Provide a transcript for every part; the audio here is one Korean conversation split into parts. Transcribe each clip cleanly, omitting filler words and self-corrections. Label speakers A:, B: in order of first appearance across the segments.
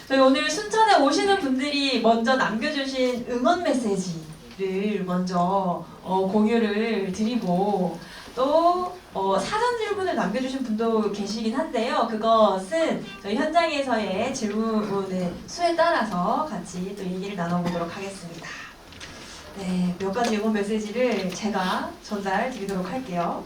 A: 저희 오늘 순천에 오시는 분들이 먼저 남겨주신 응원 메시지를 먼저 공유를 드리고 또 사전 질문을 남겨주신 분도 계시긴 한데요. 그것은 저희 현장에서의 질문의 수에 따라서 같이 또 얘기를 나눠보도록 하겠습니다. 네, 몇 가지 응원 메시지를 제가 전달 드리도록 할게요.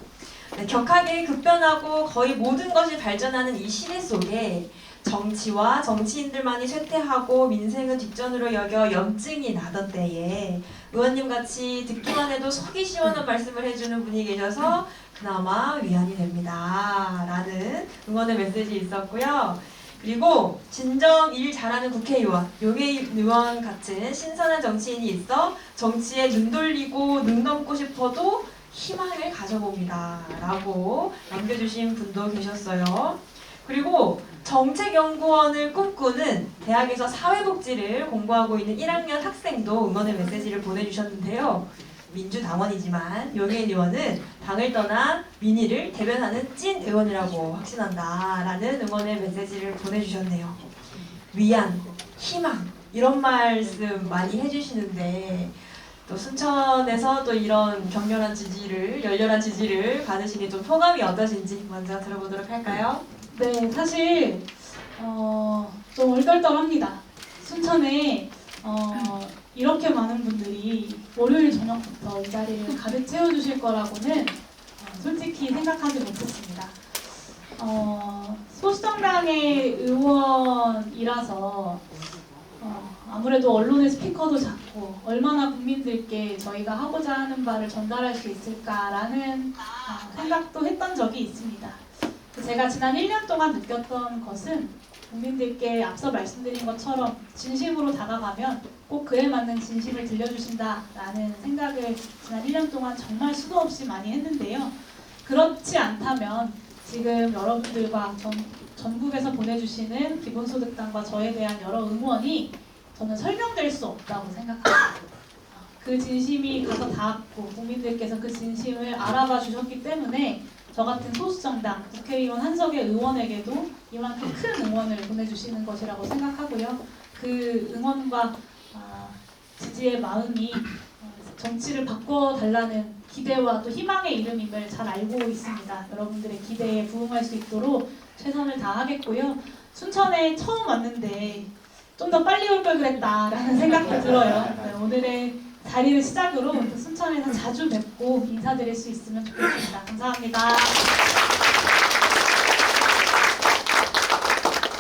A: 네, 격하게 급변하고 거의 모든 것이 발전하는 이 시대 속에 정치와 정치인들만이 쇠퇴하고 민생은 뒷전으로 여겨 염증이 나던 때에 의원님 같이 듣기만 해도 속이 시원한 말씀을 해주는 분이 계셔서 그나마 위안이 됩니다. 라는 응원의 메시지 있었고요. 그리고 진정 일 잘하는 국회의원, 용해인 의원 같은 신선한 정치인이 있어 정치에 눈 돌리고 눈 감고 싶어도 희망을 가져봅니다. 라고 남겨주신 분도 계셨어요. 그리고 정책연구원을 꿈꾸는 대학에서 사회복지를 공부하고 있는 1학년 학생도 응원의 메시지를 보내주셨는데요. 민주당원이지만 용해인 의원은 당을 떠나 민의를 대변하는 찐 의원이라고 확신한다 라는 응원의 메시지를 보내주셨네요. 위안, 희망 이런 말씀 많이 해주시는데 또 순천에서 또 이런 격렬한 지지를, 열렬한 지지를 받으시니 좀 소감이 어떠신지 먼저 들어보도록 할까요?
B: 네, 사실 좀 얼떨떨합니다. 순천에 이렇게 많은 분들이 월요일 저녁부터 이 자리를 가득 채워주실 거라고는 솔직히 생각하지 못했습니다. 소수정당의 의원이라서 아무래도 언론의 스피커도 작고 얼마나 국민들께 저희가 하고자 하는 바를 전달할 수 있을까라는 생각도 했던 적이 있습니다. 제가 지난 1년 동안 느꼈던 것은 국민들께 앞서 말씀드린 것처럼 진심으로 다가가면 꼭 그에 맞는 진심을 들려주신다라는 생각을 지난 1년 동안 정말 수도 없이 많이 했는데요. 그렇지 않다면 지금 여러분들과 전국에서 보내주시는 기본소득당과 저에 대한 여러 응원이 저는 설명될 수 없다고 생각합니다. 그 진심이 가서 닿았고 국민들께서 그 진심을 알아봐 주셨기 때문에 저 같은 소수정당 국회의원 한석의 의원에게도 이만큼 큰 응원을 보내주시는 것이라고 생각하고요. 그 응원과 지지의 마음이 정치를 바꿔달라는 기대와 또 희망의 이름임을 잘 알고 있습니다. 여러분들의 기대에 부응할 수 있도록 최선을 다하겠고요. 순천에 처음 왔는데 좀 더 빨리 올 걸 그랬다라는 생각도 들어요. 네, 오늘의 자리를 시작으로 순천에서 자주 뵙고 인사드릴 수 있으면 좋겠습니다. 감사합니다.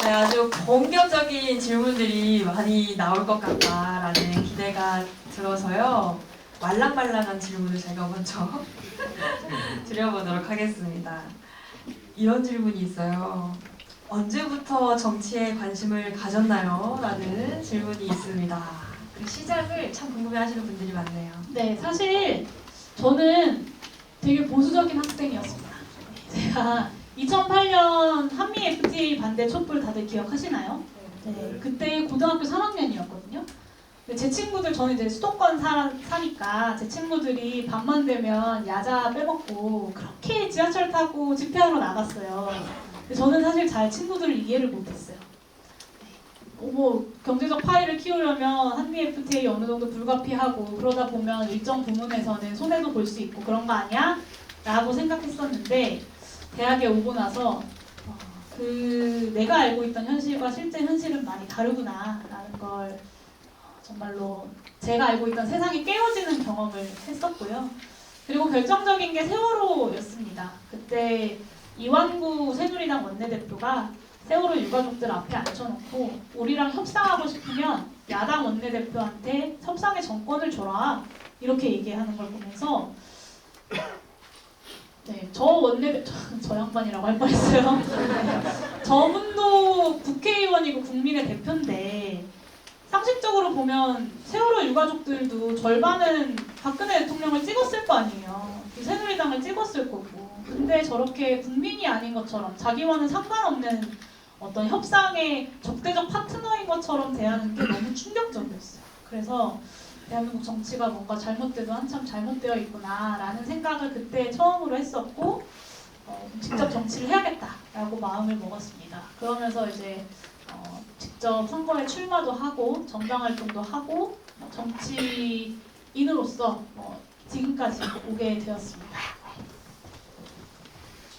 A: 네, 아주 공격적인 질문들이 많이 나올 것 같다라는 기대가 들어서요. 말랑말랑한 질문을 제가 먼저 드려보도록 하겠습니다. 이런 질문이 있어요. 언제부터 정치에 관심을 가졌나요? 라는 질문이 있습니다. 그 시작을 참 궁금해하시는 분들이 많네요.
B: 네, 사실 저는 되게 보수적인 학생이었습니다. 제가 2008년 한미 FTA 반대 촛불 다들 기억하시나요? 네, 그때 고등학교 3학년이었거든요. 제 친구들, 저는 이제 수도권 사니까 제 친구들이 밤만 되면 야자 빼먹고 그렇게 지하철 타고 집회하러 나갔어요. 근데 저는 사실 잘 친구들을 이해를 못했어요. 뭐 경제적 파이를 키우려면 한미 FTA 어느 정도 불가피하고 그러다 보면 일정 부문에서는 손해도 볼 수 있고 그런 거 아니야? 라고 생각했었는데 대학에 오고 나서 내가 알고 있던 현실과 실제 현실은 많이 다르구나 라는 걸 정말로 제가 알고 있던 세상이 깨어지는 경험을 했었고요. 그리고 결정적인 게 세월호였습니다. 그때 이완구 새누리당 원내대표가 세월호 유가족들 앞에 앉혀놓고 우리랑 협상하고 싶으면 야당 원내대표한테 협상의 정권을 줘라 이렇게 얘기하는 걸 보면서 네, 저 양반이라고 할 뻔했어요. 저분도 국회의원이고 국민의 대표인데 상식적으로 보면 세월호 유가족들도 절반은 박근혜 대통령을 찍었을 거 아니에요. 새누리당을 찍었을 거고. 근데 저렇게 국민이 아닌 것처럼 자기와는 상관없는 어떤 협상의 적대적 파트너인 것처럼 대하는 게 너무 충격적이었어요. 그래서 대한민국 정치가 뭔가 잘못돼도 한참 잘못되어 있구나라는 생각을 그때 처음으로 했었고 직접 정치를 해야겠다라고 마음을 먹었습니다. 그러면서 이제 직접 선거에 출마도 하고 정당 활동도 하고 정치인으로서 지금까지 오게 되었습니다.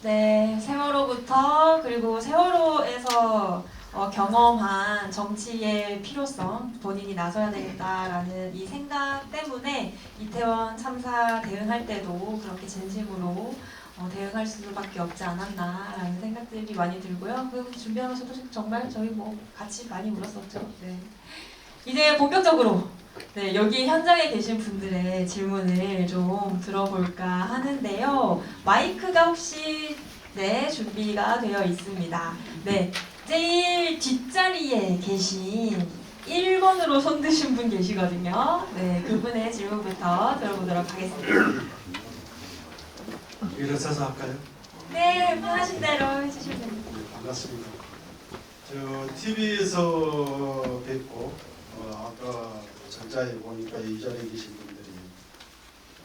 A: 네, 세월호부터 그리고 세월호에서 경험한 정치의 필요성, 본인이 나서야 되겠다라는 이 생각 때문에 이태원 참사 대응할 때도 그렇게 진심으로 대응할 수밖에 없지 않았나라는 생각들이 많이 들고요. 그리고 준비하면서도 정말 저희 같이 많이 울었었죠. 네. 이제 본격적으로 네, 여기 현장에 계신 분들의 질문을 좀 들어볼까 하는데요. 마이크가 혹시 준비가 되어 있습니다. 네, 제일 뒷자리에 계신 1번으로 손 드신 분 계시거든요. 네, 그분의 질문부터 들어보도록 하겠습니다.
C: 일어서서 할까요?
A: 네, 편하신 대로 해주시면 됩니다.
C: 네, 반갑습니다. 저 TV에서 뵙고 아까 전자에 보니까 이 자리에 계신 분들이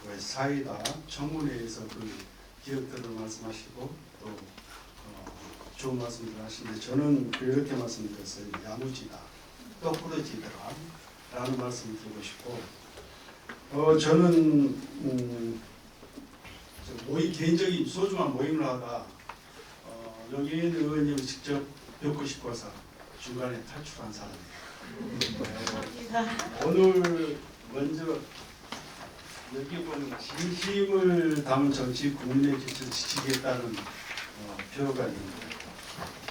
C: 그 사이다 청문회에서 그 기억들을 말씀하시고 또 좋은 말씀들 하시는데 저는 이렇게 말씀드렸어요. 야무지다, 똑부러지더라 라는 말씀을 드리고 싶고 저는 개인적인 소중한 모임을 하다 여기 있는 의원님을 직접 뵙고 싶어서 중간에 탈출한 사람이에요. 오늘 먼저 여기 보는 진심을 담은 정치 국민의 깃을 지키겠다는 표가 있는데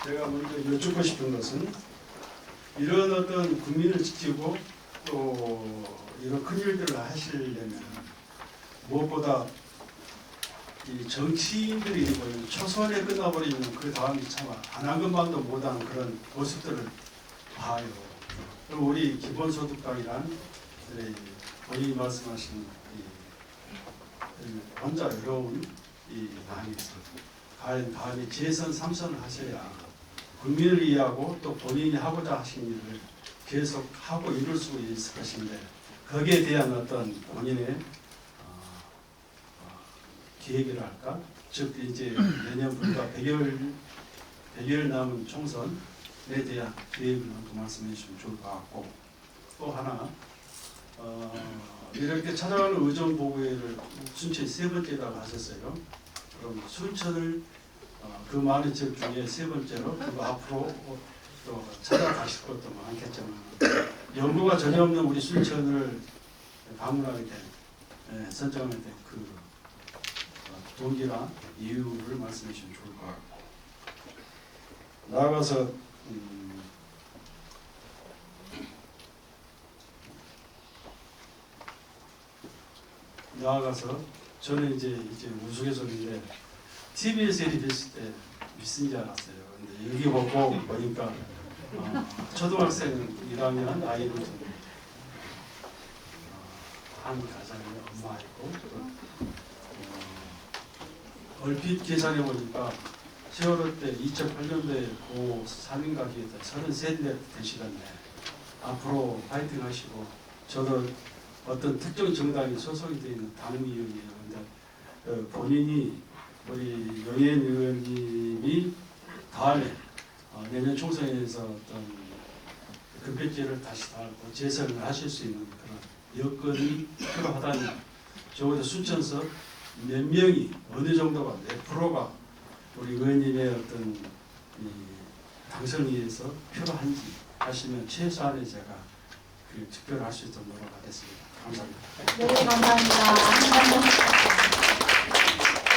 C: 제가 먼저 여쭙고 싶은 것은 이런 어떤 국민을 지키고 또 이런 큰 일들을 하시려면 무엇보다 이 정치인들이 초선에 끝나버리면 그 다음이 참 안 한 것만도 못하는 그런 모습들을 봐요. 그리고 우리 기본소득당이란 본인이 말씀하신 혼자 어려운 이 당이 과연 다음에 재선 3선을 하셔야 국민을 이해하고 또 본인이 하고자 하신 일을 계속 하고 이룰 수 있을 것인데 거기에 대한 어떤 본인의 계획이랄까? 즉 이제 내년 불과 100일 남은 총선에 대한 계획을 한번 말씀해 주시면 좋을 것 같고 또 하나 이렇게 찾아가는 의정보고회를 순천이 3번째라고 하셨어요. 그럼 순천을 그 많은 지역 중에 3번째로 그리고 앞으로 또 찾아가실 것도 많겠지만 연구가 전혀 없는 우리 순천을 방문하게 된 선정하게 된그 동기나 이유를 말씀해 주시면 좋을 것 같고 나아가서 저는 이제 우스갯소리인데 TV에서 이렇게 뵀을 때 미친 줄 알았어요. 근데 여기 보고 보니까 초등학생 1학년 아이들 좀 한 가정에 엄마 있고 얼핏 계산해 보니까 세월호 때 2008년도에 고 3인 가기에다 33대 되시던데 앞으로 파이팅 하시고 저도 어떤 특정 정당에 소속이 되어 있는 당의원이에요. 근데 본인이 우리 영예인 의원님이 다음에 내년 총선에서 어떤 급배제를 다시 달고 재선을 하실 수 있는 그런 여건이 필요하다니 적어도 순천서 몇 명이 어느 정도가 몇 프로가 우리 의원님의 어떤 이 당선을 위해서 필요한지 하시면 최소한의 제가 그 투표를 할 수 있도록 노력하겠습니다. 감사합니다.
B: 네, 감사합니다.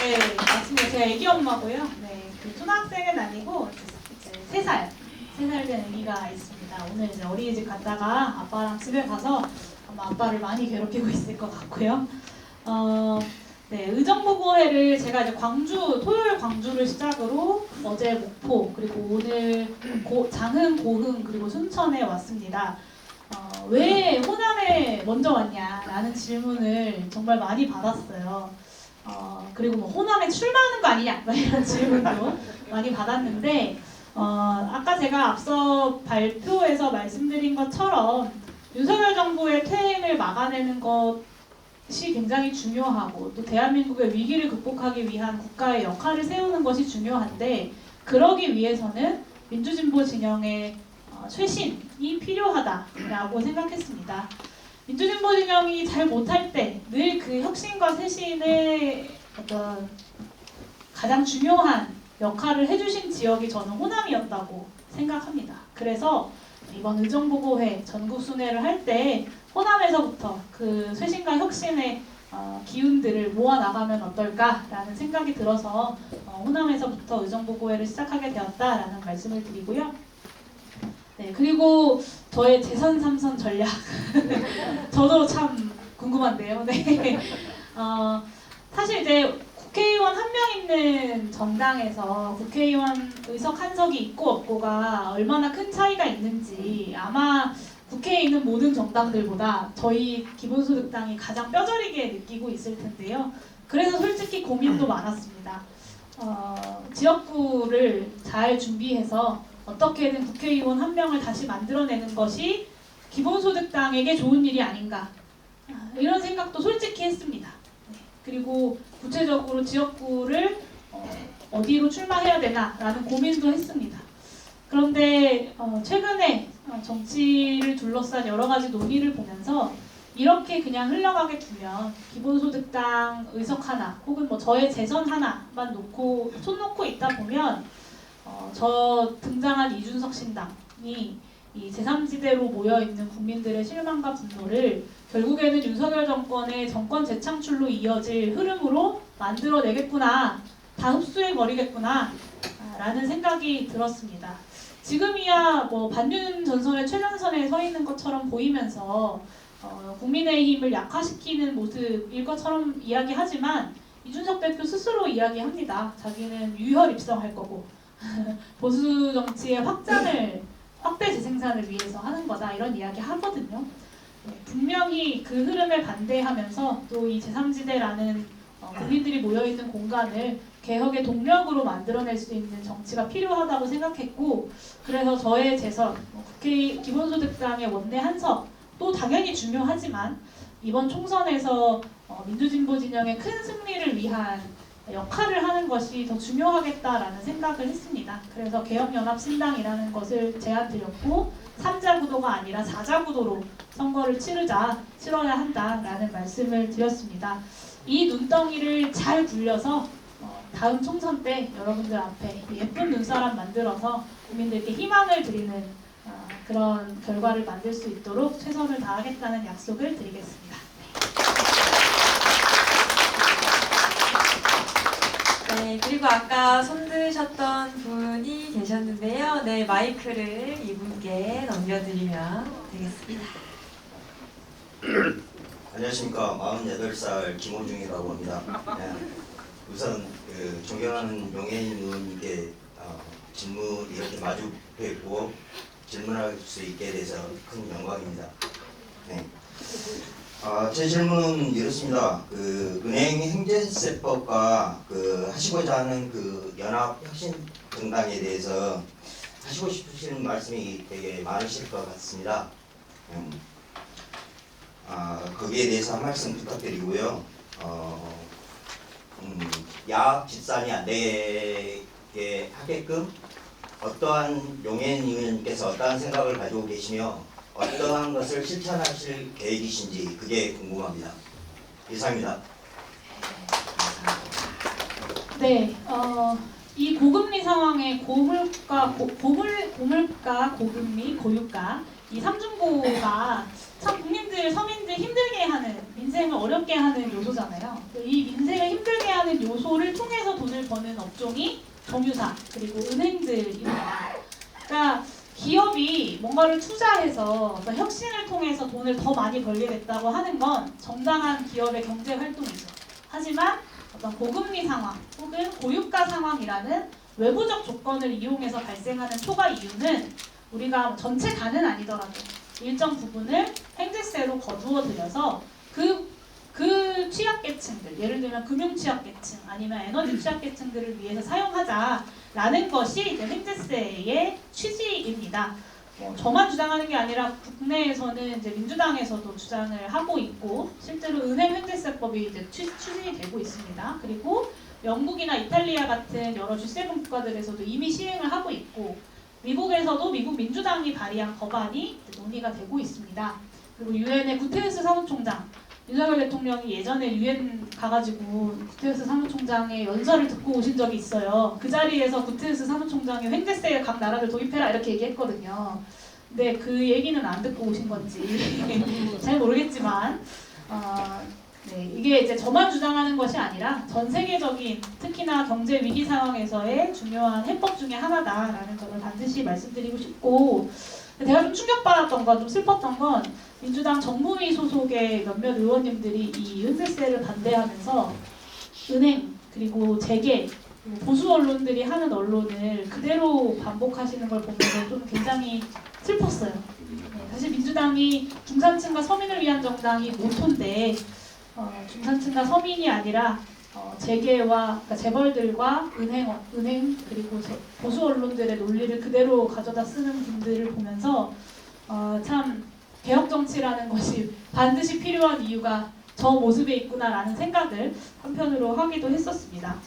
B: 네, 맞습니다. 제가 애기 엄마고요. 네, 그 초등학생은 아니고 이제 3살 된 애기가 있습니다. 오늘 이제 어린이집 갔다가 아빠랑 집에 가서 아마 아빠를 많이 괴롭히고 있을 것 같고요. 네, 의정부고회를 제가 이제 토요일 광주를 시작으로 어제 목포 그리고 오늘 장흥, 고흥 그리고 순천에 왔습니다. 왜 호남에 먼저 왔냐라는 질문을 정말 많이 받았어요. 그리고 뭐 호남에 출마하는 거 아니냐 이런 질문도 많이 받았는데 아까 제가 앞서 발표에서 말씀드린 것처럼 윤석열 정부의 퇴행을 막아내는 것이 굉장히 중요하고 또 대한민국의 위기를 극복하기 위한 국가의 역할을 세우는 것이 중요한데 그러기 위해서는 민주진보 진영의 쇄신이 필요하다라고 생각했습니다. 민주진보 진영이 잘 못할 때 늘 그 혁신과 쇄신의 어떤 가장 중요한 역할을 해주신 지역이 저는 호남이었다고 생각합니다. 그래서 이번 의정보고회 전국 순회를 할 때 호남에서부터 그 쇄신과 혁신의 기운들을 모아 나가면 어떨까라는 생각이 들어서 호남에서부터 의정보고회를 시작하게 되었다라는 말씀을 드리고요. 네, 그리고 저의 재선 3선 전략 저도 참 궁금한데요. 네. 사실 이제 국회의원 한 명 있는 정당에서 국회의원 의석 한 석이 있고 없고가 얼마나 큰 차이가 있는지 아마 국회에 있는 모든 정당들보다 저희 기본소득당이 가장 뼈저리게 느끼고 있을 텐데요. 그래서 솔직히 고민도 많았습니다. 지역구를 잘 준비해서 어떻게든 국회의원 한 명을 다시 만들어내는 것이 기본소득당에게 좋은 일이 아닌가 이런 생각도 솔직히 했습니다. 네. 그리고 구체적으로 지역구를 어디로 출마해야 되나라는 고민도 했습니다. 그런데 최근에 정치를 둘러싼 여러 가지 논의를 보면서 이렇게 그냥 흘러가게 두면 기본소득당 의석 하나 혹은 뭐 저의 재선 하나만 놓고 손 놓고 있다 보면 저 등장한 이준석 신당이 이 제3지대로 모여있는 국민들의 실망과 분노를 결국에는 윤석열 정권의 정권 재창출로 이어질 흐름으로 만들어내겠구나, 다 흡수해버리겠구나 라는 생각이 들었습니다. 지금이야 뭐 반윤 전선의 최전선에 서 있는 것처럼 보이면서 국민의힘을 약화시키는 모습일 것처럼 이야기하지만 이준석 대표 스스로 이야기합니다. 자기는 유혈 입성할 거고 보수 정치의 확대 재생산을 위해서 하는 거다 이런 이야기 하거든요. 분명히 그 흐름에 반대하면서 또 이 제3지대라는 국민들이 모여있는 공간을 개혁의 동력으로 만들어낼 수 있는 정치가 필요하다고 생각했고 그래서 저의 재선, 국회 기본소득당의 원내 한석도 당연히 중요하지만 이번 총선에서 민주진보 진영의 큰 승리를 위한 역할을 하는 것이 더 중요하겠다라는 생각을 했습니다. 그래서 개혁연합신당이라는 것을 제안드렸고 3자 구도가 아니라 4자 구도로 선거를 치러야 한다라는 말씀을 드렸습니다. 이 눈덩이를 잘 굴려서 다음 총선 때 여러분들 앞에 예쁜 눈사람 만들어서 국민들께 희망을 드리는 그런 결과를 만들 수 있도록 최선을 다하겠다는 약속을 드리겠습니다.
A: 네, 그리고 아까 손드셨던 분이 계셨는데요. 네, 마이크를 이분께 넘겨드리면 되겠습니다.
D: 안녕하십니까. 48살 김호중이라고 합니다. 네. 우선 존경하는 용혜인 의원님께 질문 이렇게 마주 뵙고 질문할 수 있게 돼서 큰 영광입니다. 네. 제 질문은 이렇습니다. 은행 행정세법과 하시고자 하는 연합혁신정당에 대해서 하시고 싶으신 말씀이 되게 많으실 것 같습니다. 거기에 대해서 한 말씀 부탁드리고요. 야합 집산이 안 되게 하게끔 어떠한 용혜인 의원님께서 어떠한 생각을 가지고 계시며 어떠한 것을 실천하실 계획이신지 그게 궁금합니다. 이상입니다.
B: 네, 이 고금리 상황에 고물가, 고금리, 고유가 이 삼중고가 참 국민들, 서민들 힘들게 하는, 민생을 어렵게 하는 요소잖아요. 이 민생을 힘들게 하는 요소를 통해서 돈을 버는 업종이 정유사 그리고 은행들입니다. 그러니까 기업이 뭔가를 투자해서 어떤 혁신을 통해서 돈을 더 많이 벌게 됐다고 하는 건 정당한 기업의 경제 활동이죠. 하지만 어떤 고금리 상황 혹은 고유가 상황이라는 외부적 조건을 이용해서 발생하는 초과 이유는 우리가 전체 다는 아니더라도 일정 부분을 행제세로 거두어 들여서 그 취약계층들, 예를 들면 금융 취약계층 아니면 에너지 취약계층들을 위해서 사용하자라는 것이 이제 행제세의 취지입니다. 저만 주장하는 게 아니라 국내에서는 이제 민주당에서도 주장을 하고 있고 실제로 은행 행제세법이 이제 추진이 되고 있습니다. 그리고 영국이나 이탈리아 같은 여러 G7 국가들에서도 이미 시행을 하고 있고 미국에서도 미국 민주당이 발의한 법안이 논의가 되고 있습니다. 그리고 유엔의 구테레스 사무총장, 윤석열 대통령이 예전에 유엔 가가지고 구테레스 사무총장의 연설을 듣고 오신 적이 있어요. 그 자리에서 구테레스 사무총장이 횡재세를 각 나라들 도입해라 이렇게 얘기했거든요. 근데 그 얘기는 안 듣고 오신 건지 잘 모르겠지만 네, 이게 이제 저만 주장하는 것이 아니라 전 세계적인 특히나 경제 위기 상황에서의 중요한 해법 중에 하나다라는 점을 반드시 말씀드리고 싶고 제가 좀 충격받았던 건, 좀 슬펐던 건 민주당 정무위 소속의 몇몇 의원님들이 이 횡재세를 반대하면서 은행 그리고 재계 보수 언론들이 하는 언론을 그대로 반복하시는 걸 보면서 좀 굉장히 슬펐어요. 네, 사실 민주당이 중산층과 서민을 위한 정당이 모토인데 중산층과 서민이 아니라 재계와 그러니까 재벌들과 은행 그리고 보수 언론들의 논리를 그대로 가져다 쓰는 분들을 보면서 참 개혁 정치라는 것이 반드시 필요한 이유가 저 모습에 있구나라는 생각을 한편으로 하기도 했었습니다.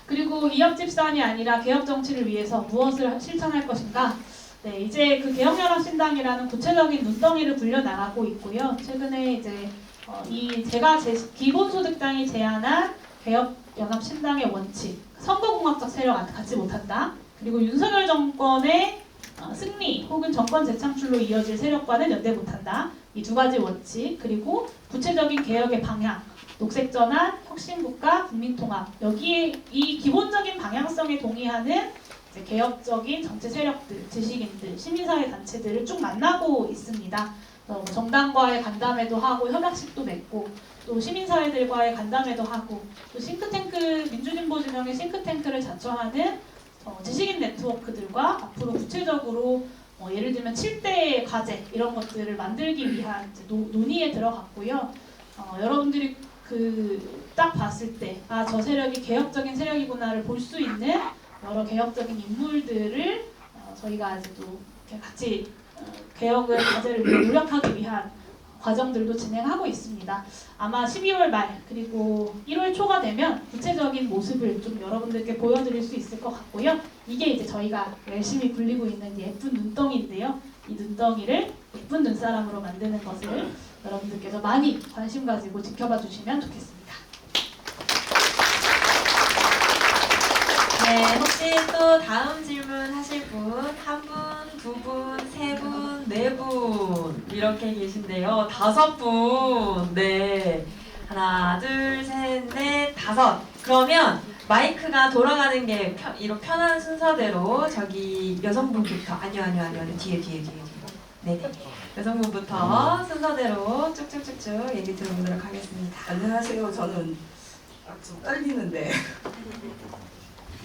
B: 그리고 이합집산이 아니라 개혁 정치를 위해서 무엇을 실천할 것인가? 네, 이제 그 개혁연합신당이라는 구체적인 눈덩이를 굴려 나가고 있고요. 최근에 이제 제가 기본소득당이 제안한 개혁연합신당의 원칙, 선거공학적 세력 갖지 못한다. 그리고 윤석열 정권의 승리 혹은 정권 재창출로 이어질 세력과는 연대 못한다. 이 두 가지 원칙, 그리고 구체적인 개혁의 방향, 녹색전환, 혁신국가, 국민통합, 여기에 이 기본적인 방향성에 동의하는 이제 개혁적인 정치 세력들, 지식인들, 시민사회 단체들을 쭉 만나고 있습니다. 정당과의 간담회도 하고 협약식도 맺고 또 시민사회들과의 간담회도 하고 또 싱크탱크 민주진보 진영의 싱크탱크를 자처하는 지식인 네트워크들과 앞으로 구체적으로 예를 들면 7대 과제 이런 것들을 만들기 위한 이제 논의에 들어갔고요. 여러분들이 딱 봤을 때 저 세력이 개혁적인 세력이구나를 볼 수 있는 여러 개혁적인 인물들을 저희가 이제 또 같이 개혁의 과제를 위해 노력하기 위한 과정들도 진행하고 있습니다. 아마 12월 말 그리고 1월 초가 되면 구체적인 모습을 좀 여러분들께 보여드릴 수 있을 것 같고요. 이게 이제 저희가 열심히 굴리고 있는 예쁜 눈덩이인데요. 이 눈덩이를 예쁜 눈사람으로 만드는 것을 여러분들께서 많이 관심 가지고 지켜봐 주시면 좋겠습니다.
A: 네, 혹시 또 다음 질문 하실 분, 한 분, 두 분, 세 분, 네 분 이렇게 계신데요. 5분. 네. 하나, 둘, 셋, 넷, 5. 그러면 마이크가 돌아가는 게 이런 편한 순서대로 저기 여성분부터 아니요. 뒤에. 네네. 여성분부터 순서대로 쭉쭉쭉쭉 얘기 들어보도록 하겠습니다.
E: 안녕하세요. 저는 좀 떨리는데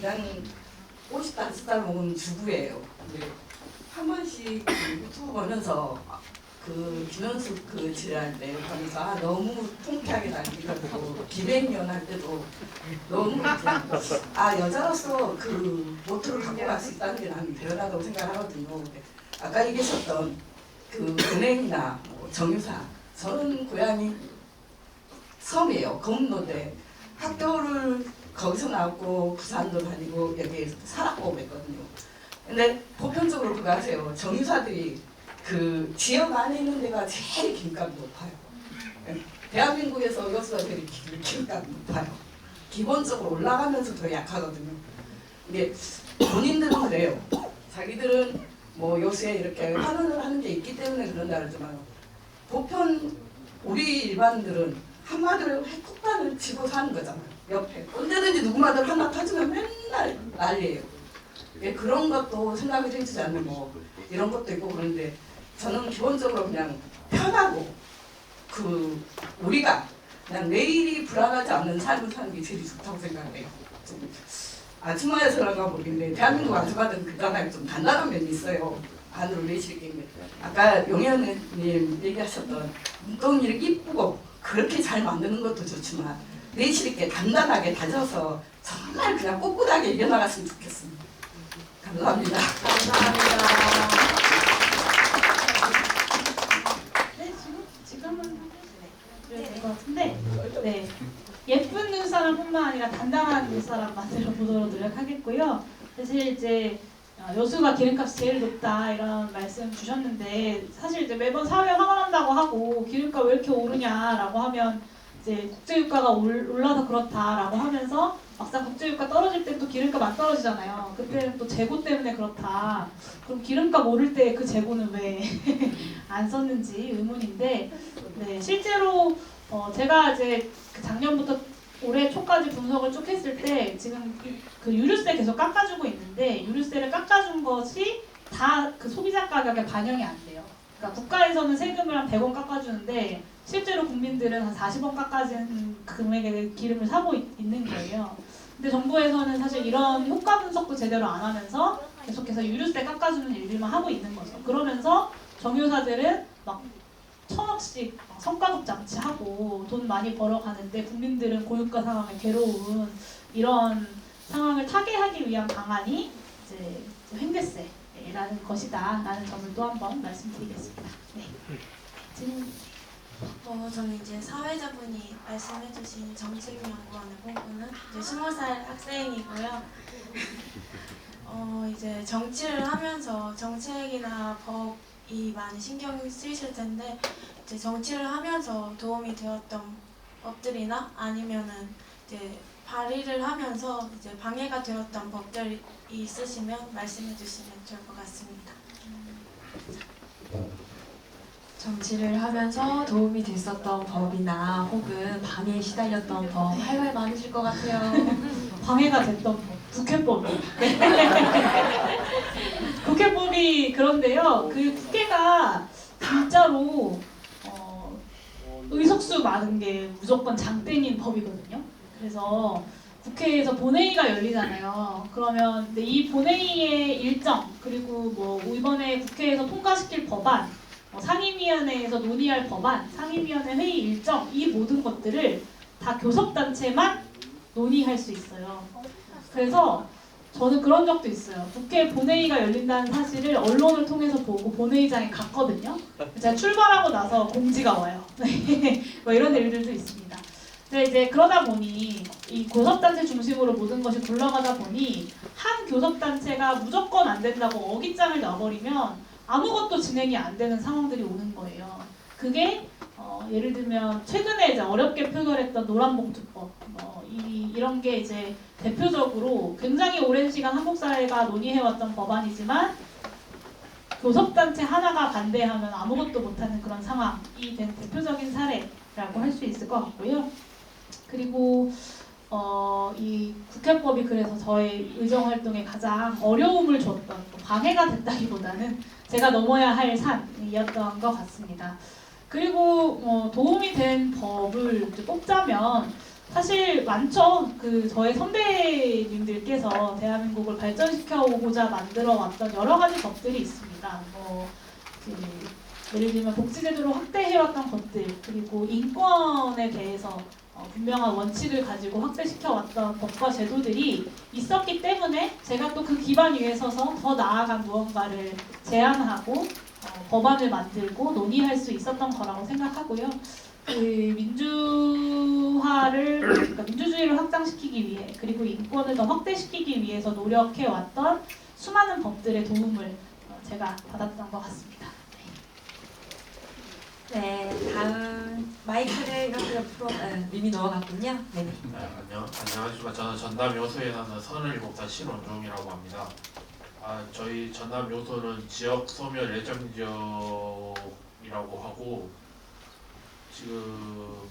E: 그냥 50살 먹은 주부예요. 근데 한 번씩 유튜브 보면서 김현숙 질의할 때 보면서 너무 통쾌하게 남기고 기백년 할 때도 너무 그냥 여자로서 모토를 갖고 갈 수 있다는 게 나는 대단하다고 생각하거든요. 근데 아까 얘기하셨던 은행이나 정유사, 저는 고향이 섬이에요. 검노대. 학교를 거기서 나왔고 부산도 다니고 여기 살았고 그랬거든요. 근데 보편적으로 그거 아세요. 정유사들이 지역 안에 있는 데가 제일 기름값이 높아요. 대한민국에서 여수들이 기름값이 높아요. 기본적으로 올라가면서 더 약하거든요. 근데 본인들은 그래요. 자기들은 요새 이렇게 환원을 하는 게 있기 때문에 그런다 그러지만 보편 우리 일반들은 한마디로 핵폭탄을 치고 사는 거잖아요. 옆에 언제든지 누구마들 하나 터지면 맨날 난리예요. 그런 것도 생각을 해주지 않는 이런 것도 있고 그런데 저는 기본적으로 그냥 편하고 우리가 그냥 내일이 불안하지 않는 삶을 사는 게 제일 좋다고 생각해요. 아줌마에서 그런가 모르겠는데 대한민국 아줌마들은 그간에 좀 단단한 면이 있어요. 안으로 내실게. 아까 용현님 얘기하셨던 눈덩이를 이쁘고 그렇게 잘 만드는 것도 좋지만 내실 있게 단단하게 다져서 정말 그냥 꿋꿋하게 이겨나갔으면 좋겠습니다. 감사합니다.
A: 감사합니다.
B: 네, 지금은 될 것 같은데, 네, 예쁜 눈사람뿐만 아니라 단단한 눈사람 만들어 보도록 노력하겠고요. 사실 이제 여수가 기름값이 제일 높다 이런 말씀 주셨는데 사실 이제 매번 사회 환원한다고 하고 기름값 왜 이렇게 오르냐라고 하면 이제 국제유가가 올라서 그렇다라고 하면서 막상 국제유가 떨어질 때 또 기름값 안 떨어지잖아요. 그때는 또 재고 때문에 그렇다. 그럼 기름값 오를 때 그 재고는 왜 안 썼는지 의문인데 네, 실제로 제가 이제 그 작년부터 올해 초까지 분석을 쭉 했을 때 지금 그 유류세 계속 깎아주고 있는데 유류세를 깎아준 것이 다 그 소비자 가격에 반영이 안 돼요. 그러니까 국가에서는 세금을 한 100원 깎아주는데 실제로 국민들은 한 40원 깎아진 금액의 기름을 사고 있는 거예요. 근데 정부에서는 사실 이런 효과 분석도 제대로 안 하면서 계속해서 유류세 깎아주는 일들만 하고 있는 거죠. 그러면서 정유사들은 막 1,000억씩 성과급 장치하고 돈 많이 벌어가는데 국민들은 고유가 상황에 괴로운 이런 상황을 타개하기 위한 방안이 이제 횡대세라는 것이다라는 점을 또 한 번 말씀드리겠습니다. 네. 지금
F: 저는 이제 사회자분이 말씀해주신 정책연구원을 꿈꾸는 이제 20살 학생이고요. 이제 정치를 하면서 정책이나 법이 많이 신경 쓰이실 텐데 이제 정치를 하면서 도움이 되었던 법들이나 아니면은 이제 발의를 하면서 이제 방해가 되었던 법들이 있으시면 말씀해주시면 좋을 것 같습니다.
A: 정치를 하면서 도움이 됐었던 법이나 혹은 방해에 시달렸던 법 할 말 많으실 것 같아요.
B: 방해가 됐던 법, 국회법이. 국회법이 그런데요. 그 국회가 진짜로 의석수 많은 게 무조건 장땡인 법이거든요. 그래서 국회에서 본회의가 열리잖아요. 그러면 근데 이 본회의의 일정 그리고 뭐 이번에 국회에서 통과시킬 법안, 상임위원회에서 논의할 법안, 상임위원회 회의 일정 이 모든 것들을 다 교섭단체만 논의할 수 있어요. 그래서 저는 그런 적도 있어요. 국회 본회의가 열린다는 사실을 언론을 통해서 보고 본회의장에 갔거든요. 제가 출발하고 나서 공지가 와요. 뭐 이런 일들도 있습니다. 근데 이제 그러다 보니 이 교섭단체 중심으로 모든 것이 굴러가다 보니 한 교섭단체가 무조건 안 된다고 어깃장을 놔버리면 아무것도 진행이 안 되는 상황들이 오는 거예요. 그게 예를 들면 최근에 이제 어렵게 표결했던 노란봉투법 이런 게 이제 대표적으로 굉장히 오랜 시간 한국 사회가 논의해왔던 법안이지만 교섭단체 하나가 반대하면 아무것도 못하는 그런 상황이 된 대표적인 사례라고 할 수 있을 것 같고요. 그리고 이 국회법이 그래서 저의 의정활동에 가장 어려움을 줬던 방해가 됐다기보다는 제가 넘어야 할 산이었던 것 같습니다. 그리고 도움이 된 법을 꼽자면 사실 많죠. 그 저의 선배님들께서 대한민국을 발전시켜 오고자 만들어 왔던 여러 가지 법들이 있습니다. 예를 들면 복지제도를 확대해왔던 것들, 그리고 인권에 대해서 분명한 원칙을 가지고 확대시켜 왔던 법과 제도들이 있었기 때문에 제가 또 그 기반 위에 서서 더 나아간 무언가를 제안하고 법안을 만들고 논의할 수 있었던 거라고 생각하고요. 그 그러니까 민주주의를 확장시키기 위해 그리고 인권을 더 확대시키기 위해서 노력해왔던 수많은 법들의 도움을 제가 받았던 것 같습니다.
A: 네, 다음 마이크를 이렇게 옆으로 이미 넘어갔군요. 네.
G: 안녕하십니까. 저는 전남 요소에 사는 37살 신원종이라고 합니다. 저희 전남 요소는 지역 소멸 예정 지역이라고 하고 지금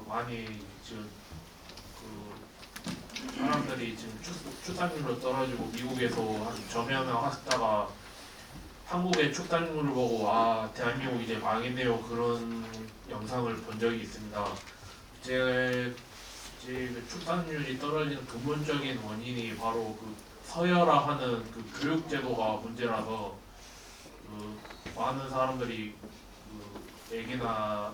G: 많이 사람들이 지금 출산율로 떨어지고 미국에서 점연을 하다가 한국의 축산물을 보고 대한민국 이제 망했네요 그런 영상을 본 적이 있습니다. 제 축산율이 떨어지는 근본적인 원인이 바로 그 서열화하는 그 교육제도가 문제라서 많은 사람들이 애기나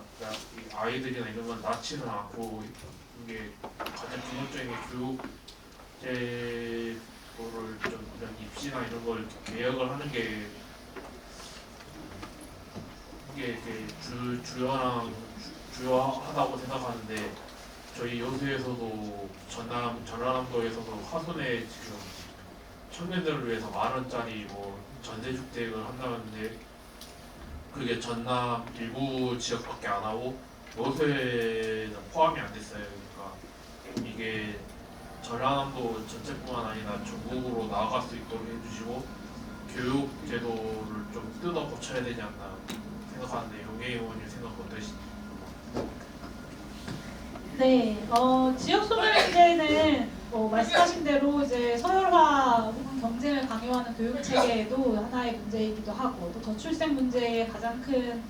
G: 아이들이나 이런 건 낳지는 않고 이게 가장 기본적인 교육제도를 좀 이런 입시나 이런 걸 개혁을 하는 게 이게 주요하다고 생각하는데 저희 여수에서도 전라남도에서도 화순에 지금 청년들을 위해서 10,000원짜리 뭐 전세주택을 한다는데 그게 전남 일부 지역밖에 안 하고 여수에는 포함이 안 됐어요. 그러니까 이게 전라남도 전체뿐만 아니라 전국으로 나아갈 수 있도록 해주시고 교육 제도를 좀 뜯어 고쳐야 되지 않나 생각하는데 용해 의원님 생각 어떠시죠?
B: 네, 지역 소멸 문제는 말씀하신 대로 이제 서열화 혹은 경쟁을 강요하는 교육 체계도 하나의 문제이기도 하고 또 저출생 문제의 가장 큰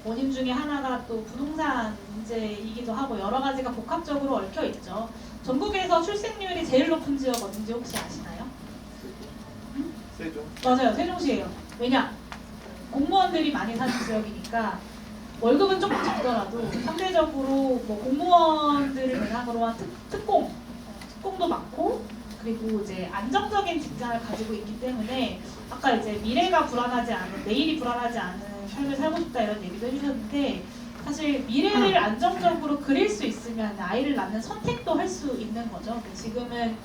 B: 원인 중에 하나가 또 부동산 문제이기도 하고 여러 가지가 복합적으로 얽혀 있죠. 전국에서 출생률이 제일 높은 지역 어딘지 혹시 아시나요?
H: 세종.
B: 맞아요, 세종시예요. 왜냐? 공무원들이 많이 사는 지역이니까 월급은 조금 적더라도 상대적으로 뭐 공무원들을 대상으로 한 특공도 많고 그리고 이제 안정적인 직장을 가지고 있기 때문에 아까 이제 미래가 불안하지 않은 내일이 불안하지 않은 삶을 살고 싶다 이런 얘기도 해주셨는데 사실 미래를 안정적으로 그릴 수 있으면 아이를 낳는 선택도 할 수 있는 거죠. 지금은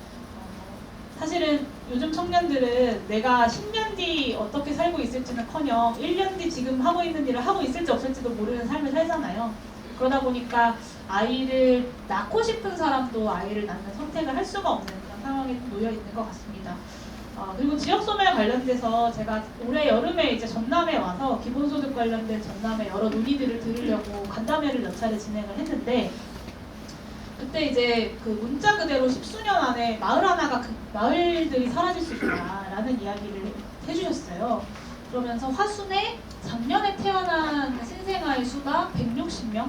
B: 사실은 요즘 청년들은 내가 10년 뒤 어떻게 살고 있을지는커녕 1년 뒤 지금 하고 있는 일을 하고 있을지 없을지도 모르는 삶을 살잖아요. 그러다 보니까 아이를 낳고 싶은 사람도 아이를 낳는 선택을 할 수가 없는 그런 상황에 놓여 있는 것 같습니다. 그리고 지역소멸 관련돼서 제가 올해 여름에 이제 전남에 와서 기본소득 관련된 전남의 여러 논의들을 들으려고 간담회를 몇 차례 진행을 했는데 그때 이제 그 문자 그대로 10수년 안에 마을 하나가 마을들이 사라질 수 있다라는 이야기를 해주셨어요. 그러면서 화순에 작년에 태어난 신생아의 수가 160명.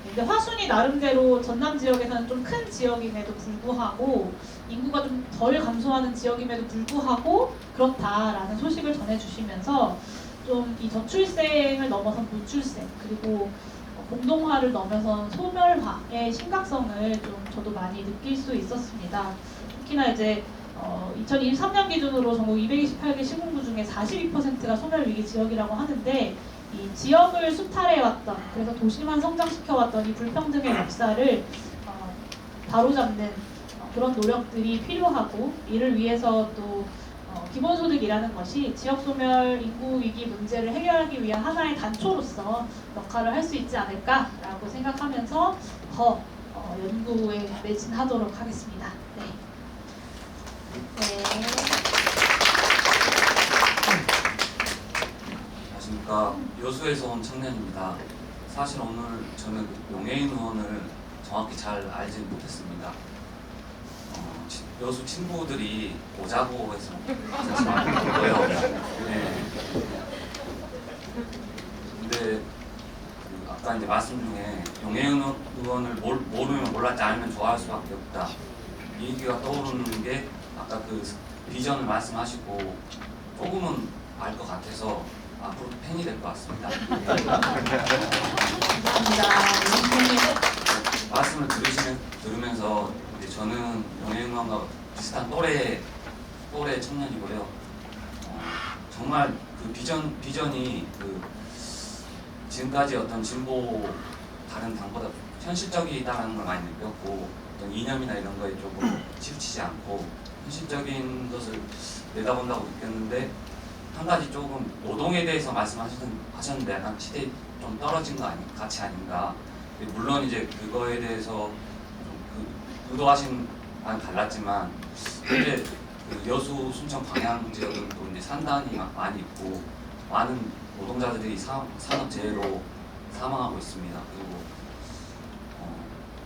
B: 근데 화순이 나름대로 전남 지역에서는 좀 큰 지역임에도 불구하고 인구가 좀 덜 감소하는 지역임에도 불구하고 그렇다라는 소식을 전해주시면서 좀 이 저출생을 넘어선 무출생 그리고 공동화를 넘어선 소멸화의 심각성을 좀 저도 많이 느낄 수 있었습니다. 특히나 이제 2023년 기준으로 전국 228개 시군구 중에 42%가 소멸 위기 지역이라고 하는데 이 지역을 수탈해왔던 그래서 도시만 성장시켜왔던 이 불평등의 역사를 바로잡는 그런 노력들이 필요하고 이를 위해서 또 기본소득이라는 것이 지역소멸 인구위기 문제를 해결하기 위한 하나의 단초로서 역할을 할 수 있지 않을까라고 생각하면서 더 연구에 매진하도록 하겠습니다. 네.
I: 안녕하십니까. 여수에서 온 청년입니다. 사실 오늘 저는 용해인 의원을 정확히 잘 알지 못했습니다. 여수 친구들이 오자고 해서 거예요. 네. 근데 그 아까 이제 말씀 중에 용해인 의원을 모르면 몰랐지 알면 좋아할 수밖에 없다. 이 얘기가 떠오르는 게 아까 그 비전을 말씀하시고 조금은 알 것 같아서 앞으로 팬이 될 것 같습니다. 말씀을 들으면서 이제 저는 용해인 의원과 비슷한 또래 청년이고요. 정말 그 비전이 그 지금까지 어떤 진보 다른 당보다 현실적이다라는 걸 많이 느꼈고 어떤 이념이나 이런 거에 조금 치우치지 않고 현실적인 것을 내다본다고 느꼈는데 한 가지 조금 노동에 대해서 말씀하셨는데 약간 시대에 좀 떨어진 거 가치 아닌가. 물론 이제 그거에 대해서 그 의도하신 바는 달랐지만 현재 그 여수 순천 광양 지역은 또 이제 산단이 많이 있고 많은 노동자들이 산업재해로 사망하고 있습니다. 그리고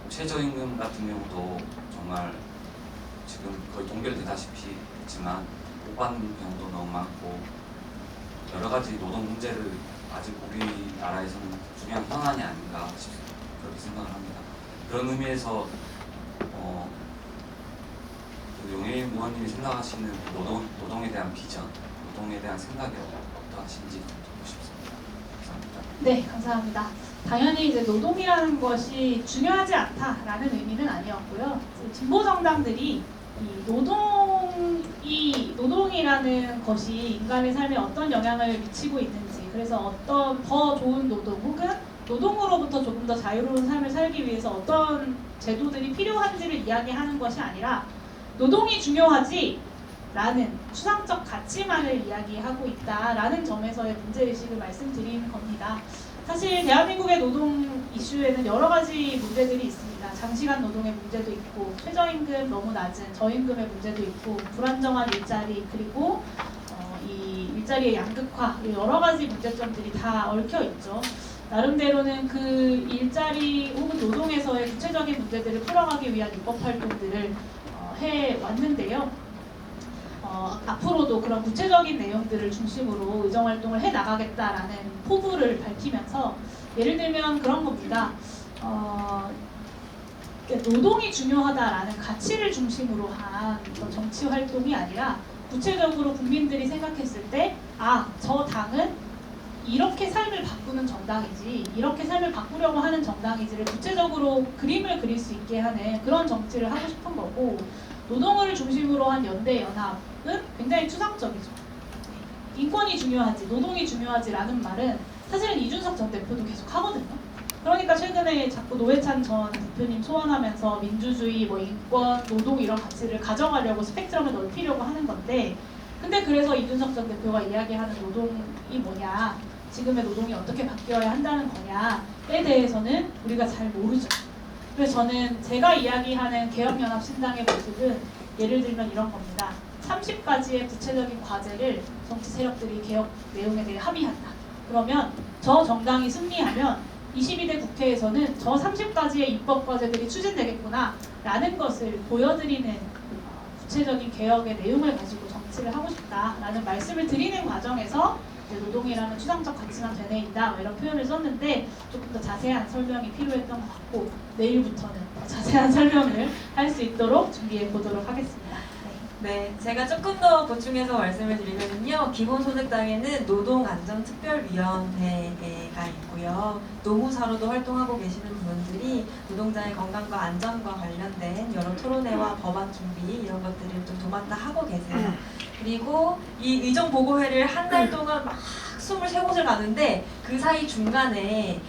I: 최저임금 같은 경우도 정말 지금 거의 동결되다시피 했지만 못 받는 경우도 너무 많고 여러 가지 노동 문제를 아직 우리나라에서는 중요한 현안이 아닌가 그렇게 생각을 합니다. 그런 의미에서 그 용해인 의원님이 생각하시는 노동에 대한 비전, 노동에 대한 생각이 어떠하신지 듣고 싶습니다. 감사합니다.
B: 네, 감사합니다. 당연히 이제 노동이라는 것이 중요하지 않다라는 의미는 아니었고요. 진보 정당들이 이 노동이라는 것이 인간의 삶에 어떤 영향을 미치고 있는지, 그래서 어떤 더 좋은 노동 혹은 노동으로부터 조금 더 자유로운 삶을 살기 위해서 어떤 제도들이 필요한지를 이야기하는 것이 아니라 노동이 중요하지 라는 추상적 가치만을 이야기하고 있다라는 점에서의 문제의식을 말씀드리는 겁니다. 사실 대한민국의 노동 이슈에는 여러 가지 문제들이 있습니다. 장시간 노동의 문제도 있고 최저임금 너무 낮은 저임금의 문제도 있고 불안정한 일자리 그리고 이 일자리의 양극화 여러 가지 문제점들이 다 얽혀 있죠. 나름대로는 그 일자리 혹은 노동에서의 구체적인 문제들을 풀어가기 위한 입법 활동들을 해왔는데요. 앞으로도 그런 구체적인 내용들을 중심으로 의정활동을 해나가겠다라는 포부를 밝히면서 예를 들면 그런 겁니다. 노동이 중요하다라는 가치를 중심으로 한 정치 활동이 아니라 구체적으로 국민들이 생각했을 때 저 당은 이렇게 삶을 바꾸는 정당이지 이렇게 삶을 바꾸려고 하는 정당이지를 구체적으로 그림을 그릴 수 있게 하는 그런 정치를 하고 싶은 거고 노동을 중심으로 한 연대연합은 굉장히 추상적이죠. 인권이 중요하지 노동이 중요하지라는 말은 사실은 이준석 전 대표도 계속 하거든요. 그러니까 최근에 자꾸 노회찬 전 대표님 소환하면서 민주주의, 인권, 노동 이런 가치를 가져가려고 스펙트럼을 넓히려고 하는 건데 근데 그래서 이준석 전 대표가 이야기하는 노동이 뭐냐 지금의 노동이 어떻게 바뀌어야 한다는 거냐에 대해서는 우리가 잘 모르죠. 그래서 저는 제가 이야기하는 개혁연합신당의 모습은 예를 들면 이런 겁니다. 30가지의 구체적인 과제를 정치 세력들이 개혁 내용에 대해 합의한다. 그러면 저 정당이 승리하면 22대 국회에서는 저 30가지의 입법 과제들이 추진되겠구나 라는 것을 보여드리는 구체적인 개혁의 내용을 가지고 정치를 하고 싶다라는 말씀을 드리는 과정에서 노동이라는 추상적 가치만 되뇌인다 이런 표현을 썼는데 조금 더 자세한 설명이 필요했던 것 같고 내일부터는 더 자세한 설명을 할 수 있도록 준비해 보도록 하겠습니다.
A: 네, 제가 조금 더 보충해서 말씀을 드리면요. 기본소득당에는 노동안전특별위원회가 있고요. 노무사로도 활동하고 계시는 분들이 노동자의 건강과 안전과 관련된 여러 토론회와 법안 준비 이런 것들을 좀 도맡아 하고 계세요. 그리고 이 의정보고회를 한 달 동안 막 23곳을 가는데 그 사이 중간에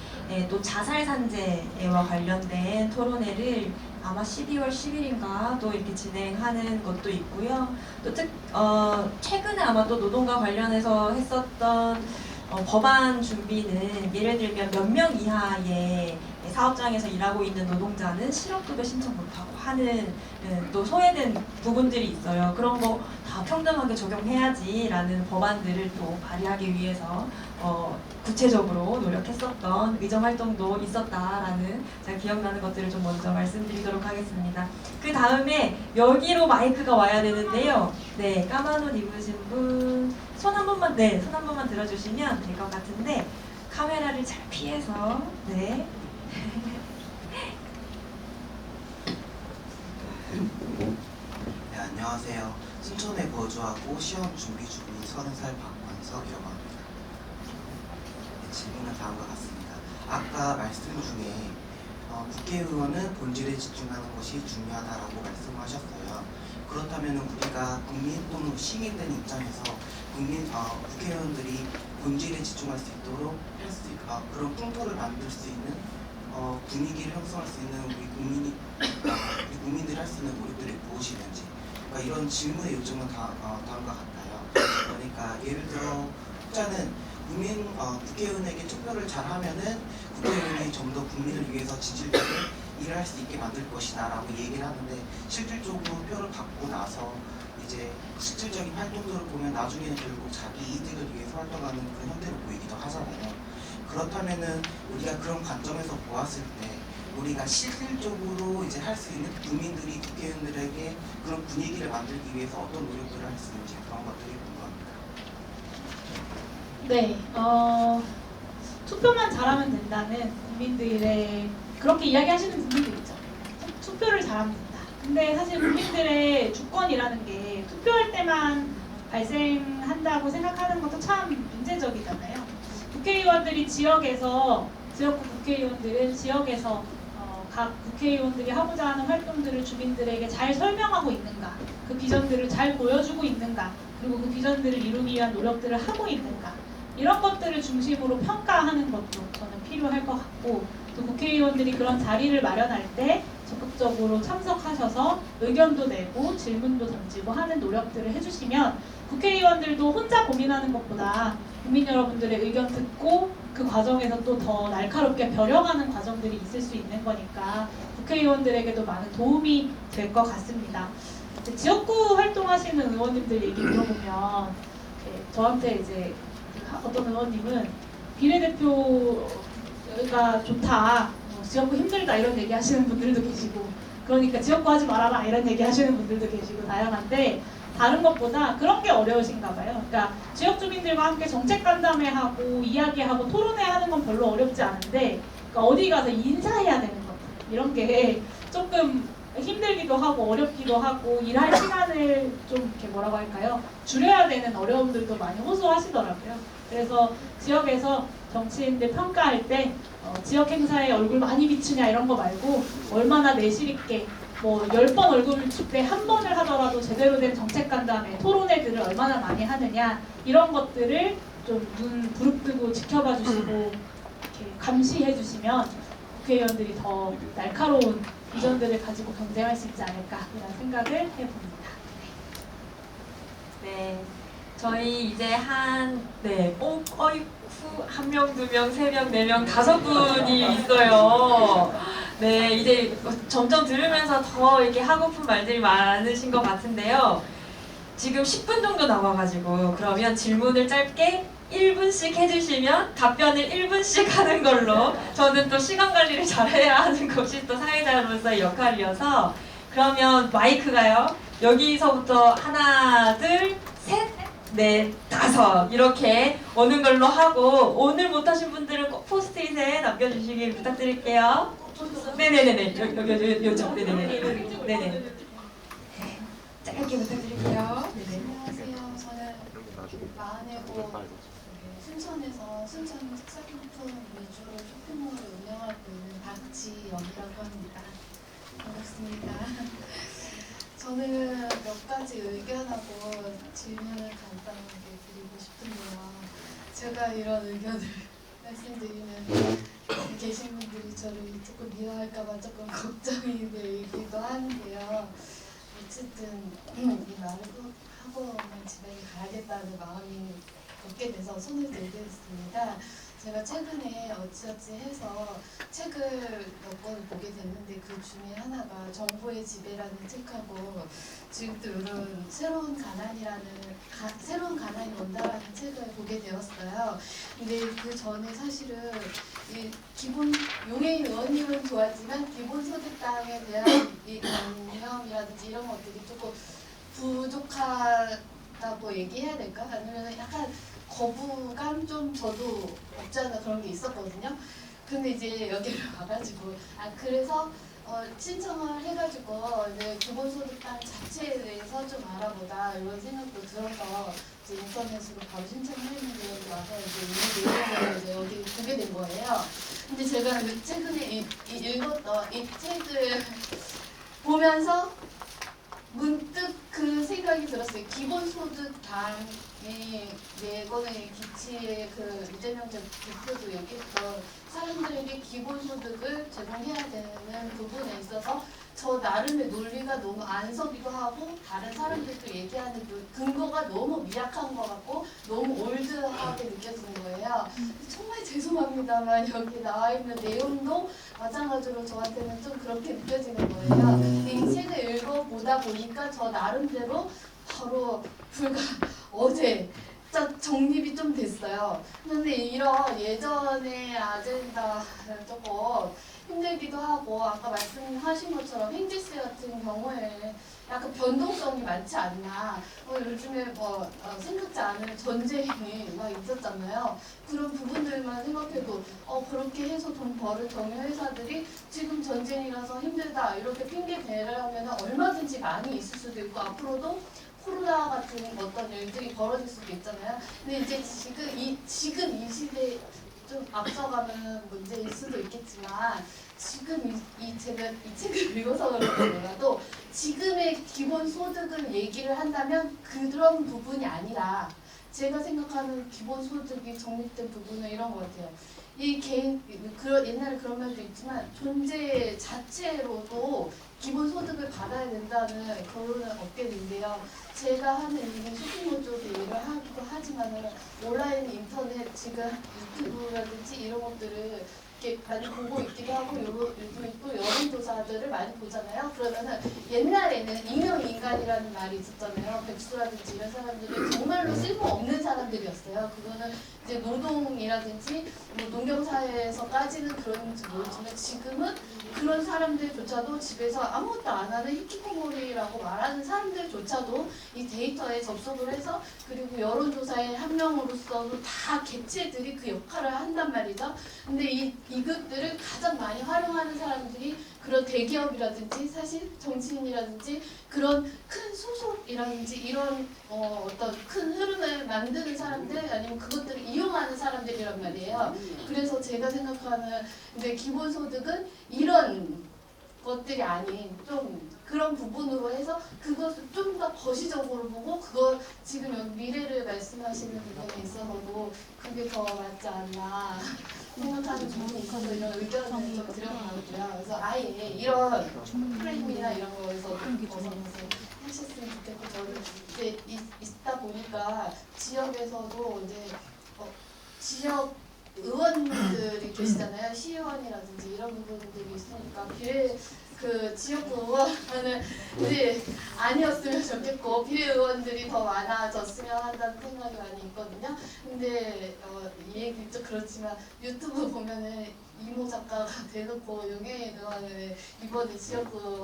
A: 또 자살산재와 관련된 토론회를 아마 12월 10일인가 또 이렇게 진행하는 것도 있고요. 또 최근에 아마 또 노동과 관련해서 했었던 법안 준비는 예를 들면 몇 명 이하의 사업장에서 일하고 있는 노동자는 실업급여 신청 못하고 하는 또 소외된 부분들이 있어요. 그런 거 다 평등하게 적용해야지라는 법안들을 또 발의하기 위해서 구체적으로 노력했었던 의정활동도 있었다라는 제가 기억나는 것들을 좀 먼저 말씀드리도록 하겠습니다. 그 다음에 여기로 마이크가 와야 되는데요. 네, 까만 옷 입으신 분 손 한 번만 손 한 번만 들어주시면 될 것 같은데 카메라를 잘 피해서 네.
J: 네, 안녕하세요. 순천에 거주하고 시험 준비 중인 30살 박관석이라고 합니다. 네, 질문은 다음과 같습니다. 아까 말씀 중에 국회의원은 본질에 집중하는 것이 중요하다라고 말씀하셨어요. 그렇다면 우리가 국민 또는 시민된 입장에서 국회의원들이 본질에 집중할 수 있도록 그런 풍토를 만들 수 있는 분위기를 형성할 수 있는 우리 국민들이 할 수 있는 노력들이 무엇이든지 이런 질문의 요청은 다음과 같아요. 그러니까 예를 들어 혹자는 국회의원에게 투표를 잘하면은 국회의원이 좀 더 국민을 위해서 진실되게 일을 할 수 있게 만들 것이다 라고 얘기를 하는데 실질적으로 표를 받고 나서 이제 실질적인 활동들을 보면 나중에는 결국 자기 이득을 위해서 활동하는 그런 형태로 보이기도 하잖아요. 그렇다면은 우리가 그런 관점에서 보았을 때 우리가 실질적으로 이제 할 수 있는 국민들이 국회의원들에게 그런 분위기를 만들기 위해서 어떤 노력들을 할 수 있는지 그런 것들이 궁금합니다.
B: 네, 투표만 잘하면 된다는 국민들의 그렇게 이야기하시는 분들도 있죠. 투표를 잘하면 된다. 근데 사실 국민들의 주권이라는 게 투표할 때만 발생한다고 생각하는 것도 참 문제적이잖아요. 국회의원들이 지역구 국회의원들은 지역에서 각 국회의원들이 하고자 하는 활동들을 주민들에게 잘 설명하고 있는가, 그 비전들을 잘 보여주고 있는가, 그리고 그 비전들을 이루기 위한 노력들을 하고 있는가, 이런 것들을 중심으로 평가하는 것도 저는 필요할 것 같고, 또 국회의원들이 그런 자리를 마련할 때 적극적으로 참석하셔서 의견도 내고 질문도 던지고 하는 노력들을 해주시면 국회의원들도 혼자 고민하는 것보다 국민 여러분들의 의견 듣고 그 과정에서 또 더 날카롭게 벼려가는 과정들이 있을 수 있는 거니까 국회의원들에게도 많은 도움이 될 것 같습니다. 지역구 활동하시는 의원님들 얘기 들어보면 저한테 이제 어떤 의원님은 비례대표가 좋다, 지역구 힘들다 이런 얘기 하시는 분들도 계시고, 그러니까 지역구 하지 말아라 이런 얘기 하시는 분들도 계시고 다양한데, 다른 것보다 그런 게 어려우신가 봐요. 그러니까 지역 주민들과 함께 정책 간담회하고 이야기하고 토론회하는 건 별로 어렵지 않은데, 그러니까 어디 가서 인사해야 되는 것 이런 게 조금 힘들기도 하고 어렵기도 하고 일할 시간을 좀 이렇게 뭐라고 할까요? 줄여야 되는 어려움들도 많이 호소하시더라고요. 그래서 지역에서 정치인들 평가할 때 지역 행사에 얼굴 많이 비추냐 이런 거 말고 얼마나 내실 있게 뭐 10번 얼굴을 줄 때 한 번을 하더라도 제대로 된 정책 간담회, 토론회들을 얼마나 많이 하느냐 이런 것들을 좀 눈 부릅뜨고 지켜봐 주시고 이렇게 감시해 주시면 국회의원들이 더 날카로운 비전들을 가지고 경쟁할 수 있지 않을까 이런 생각을 해봅니다.
A: 네, 저희 이제 한 명, 두 명, 세 명, 네 명, 5분이 있어요. 네, 이제 점점 들으면서 더 이렇게 하고픈 말들이 많으신 것 같은데요. 지금 10분 정도 남아가지고 그러면 질문을 짧게 1분씩 해주시면 답변을 1분씩 하는 걸로, 저는 또 시간 관리를 잘해야 하는 것이 또 사회자로서의 역할이어서, 그러면 마이크가요 여기서부터 하나, 둘, 셋, 넷, 5 이렇게 오는 걸로 하고, 오늘 못하신 분들은 꼭 포스트잇에 남겨주시길 부탁드릴게요. 네네네네, 요쪽, 네네네, 네네. 짧게 부탁드릴게요. 네네.
K: 안녕하세요. 저는 마흔일곱 순천에서 순천 특산품품 위주로 쇼핑몰을 운영하고 있는 박지영이라고 합니다. 반갑습니다. 저는 몇 가지 의견하고 질문을 간단하게 드리고 싶은데요. 제가 이런 의견을 말씀드리면 계신 분들이 저를 조금 미워할까봐 조금 걱정이 되기도 하는데요. 어쨌든 이 말을 꼭 하고만 집에 가야겠다는 마음이 걷게 돼서 손을 들게 됐습니다. 제가 최근에 어찌어찌 해서 책을 몇 권을 보게 됐는데, 그 중에 하나가 정보의 지배라는 책하고 지금 또 이런 새로운 가난이 온다라는 책을 보게 되었어요. 근데 그 전에 사실은 이 용해인 의원님은 좋았지만 기본소득당에 대한 이 관념이라든지 이런 것들이 조금 부족하다고 얘기해야 될까? 아니면 약간 거부감 좀 저도 없지 않아 그런 게 있었거든요. 근데 이제 여기를 와가지고 그래서 신청을 해가지고 이제 기본소득당 자체에 대해서 좀 알아보다 이런 생각도 들어서 이제 인터넷으로 바로 신청을 했는데 여기 와서 이제 이 내용을 이제 여기 보게 된 거예요. 근데 제가 최근에 읽었던 이 책을 보면서 문득 그 생각이 들었어요. 기본소득당의 내건의 기치에 그 이재명 대표도 얘기했던 사람들에게 기본소득을 제공해야 되는 부분에 있어서 저 나름의 논리가 너무 안 서기도 하고, 다른 사람들도 얘기하는 그 근거가 너무 미약한 것 같고 너무 올드하게 느껴지는 거예요. 정말 죄송합니다만 여기 나와 있는 내용도 마찬가지로 저한테는 좀 그렇게 느껴지는 거예요. 이 책을 읽어보다 보니까 저 나름대로 바로 불과 어제 정립이 좀 됐어요. 근데 이런 예전의 아젠다는 조금 힘들기도 하고, 아까 말씀하신 것처럼 행지스 같은 경우에 약간 변동성이 많지 않나. 요즘에 생각지 않은 전쟁이 막 있었잖아요. 그런 부분들만 생각해도 그렇게 해서 돈 버는 정유회사들이 지금 전쟁이라서 힘들다 이렇게 핑계 대려면 얼마든지 많이 있을 수도 있고, 앞으로도 코로나 같은 어떤 일들이 벌어질 수도 있잖아요. 근데 이제 지금 이 시대에 좀 앞서가는 문제일 수도 있겠지만, 지금 제가 이 책을 읽어서 그런지 몰라도 지금의 기본소득을 얘기를 한다면 그런 부분이 아니라 제가 생각하는 기본소득이 정립된 부분은 이런 것 같아요. 이 개인, 옛날에 그런 말도 있지만 존재 자체로도 기본소득을 받아야 된다는 결론은 얻게 된대요. 제가 하는 일이 쇼핑몰 쪽에 일을 하기도 하지만은 온라인 인터넷 지금 유튜브라든지 이런 것들을 이렇게 많이 보고 있기도 하고 요즘 또 여론조사들을 많이 보잖아요. 그러면은 옛날에는 익명인간이라는 말이 있었잖아요. 백수라든지 이런 사람들은 정말로 쓸모없는 사람들이었어요. 그거는 이제 노동이라든지 뭐 농경사회에서까지는 그런지 모르지만 지금은 그런 사람들조차도 집에서 아무것도 안 하는 히키코모리라고 말하는 사람들조차도 이 데이터에 접속을 해서 그리고 여론조사의 한 명으로서도 다 객체들이 그 역할을 한단 말이죠. 근데 이것들을 가장 많이 활용하는 사람들이 그런 대기업이라든지 사실 정치인이라든지 그런 큰 소속이라든지 이런 어떤 큰 흐름을 만드는 사람들 아니면 그것들을 이용하는 사람들이란 말이에요. 그래서 제가 생각하는 이제 기본소득은 이런 것들이 아닌 좀 그런 부분으로 해서 그것을 좀 더 거시적으로 보고 그거 지금 여기 미래를 말씀하시는 부분에 있어서도 그게 더 맞지 않나 생각하는 부분이 있어서 이런 의견을 좀 드려보고요. 그래서 아예 이런 프레임이나 이런 거에서 벗어나서 하셨으면 좋겠고 저는 이제 있다 보니까 지역에서도 이제 지역 의원들이 계시잖아요. 시의원이라든지 이런 부분들이 있으니까 비례 그 지역구 의원은 이제 아니었으면 좋겠고 비례 의원들이 더 많아졌으면 한다는 생각이 많이 있거든요. 근데 이 얘기 좀 그렇지만 유튜브 보면은 이모 작가가 대놓고 용해인 의원을 이번에 지역구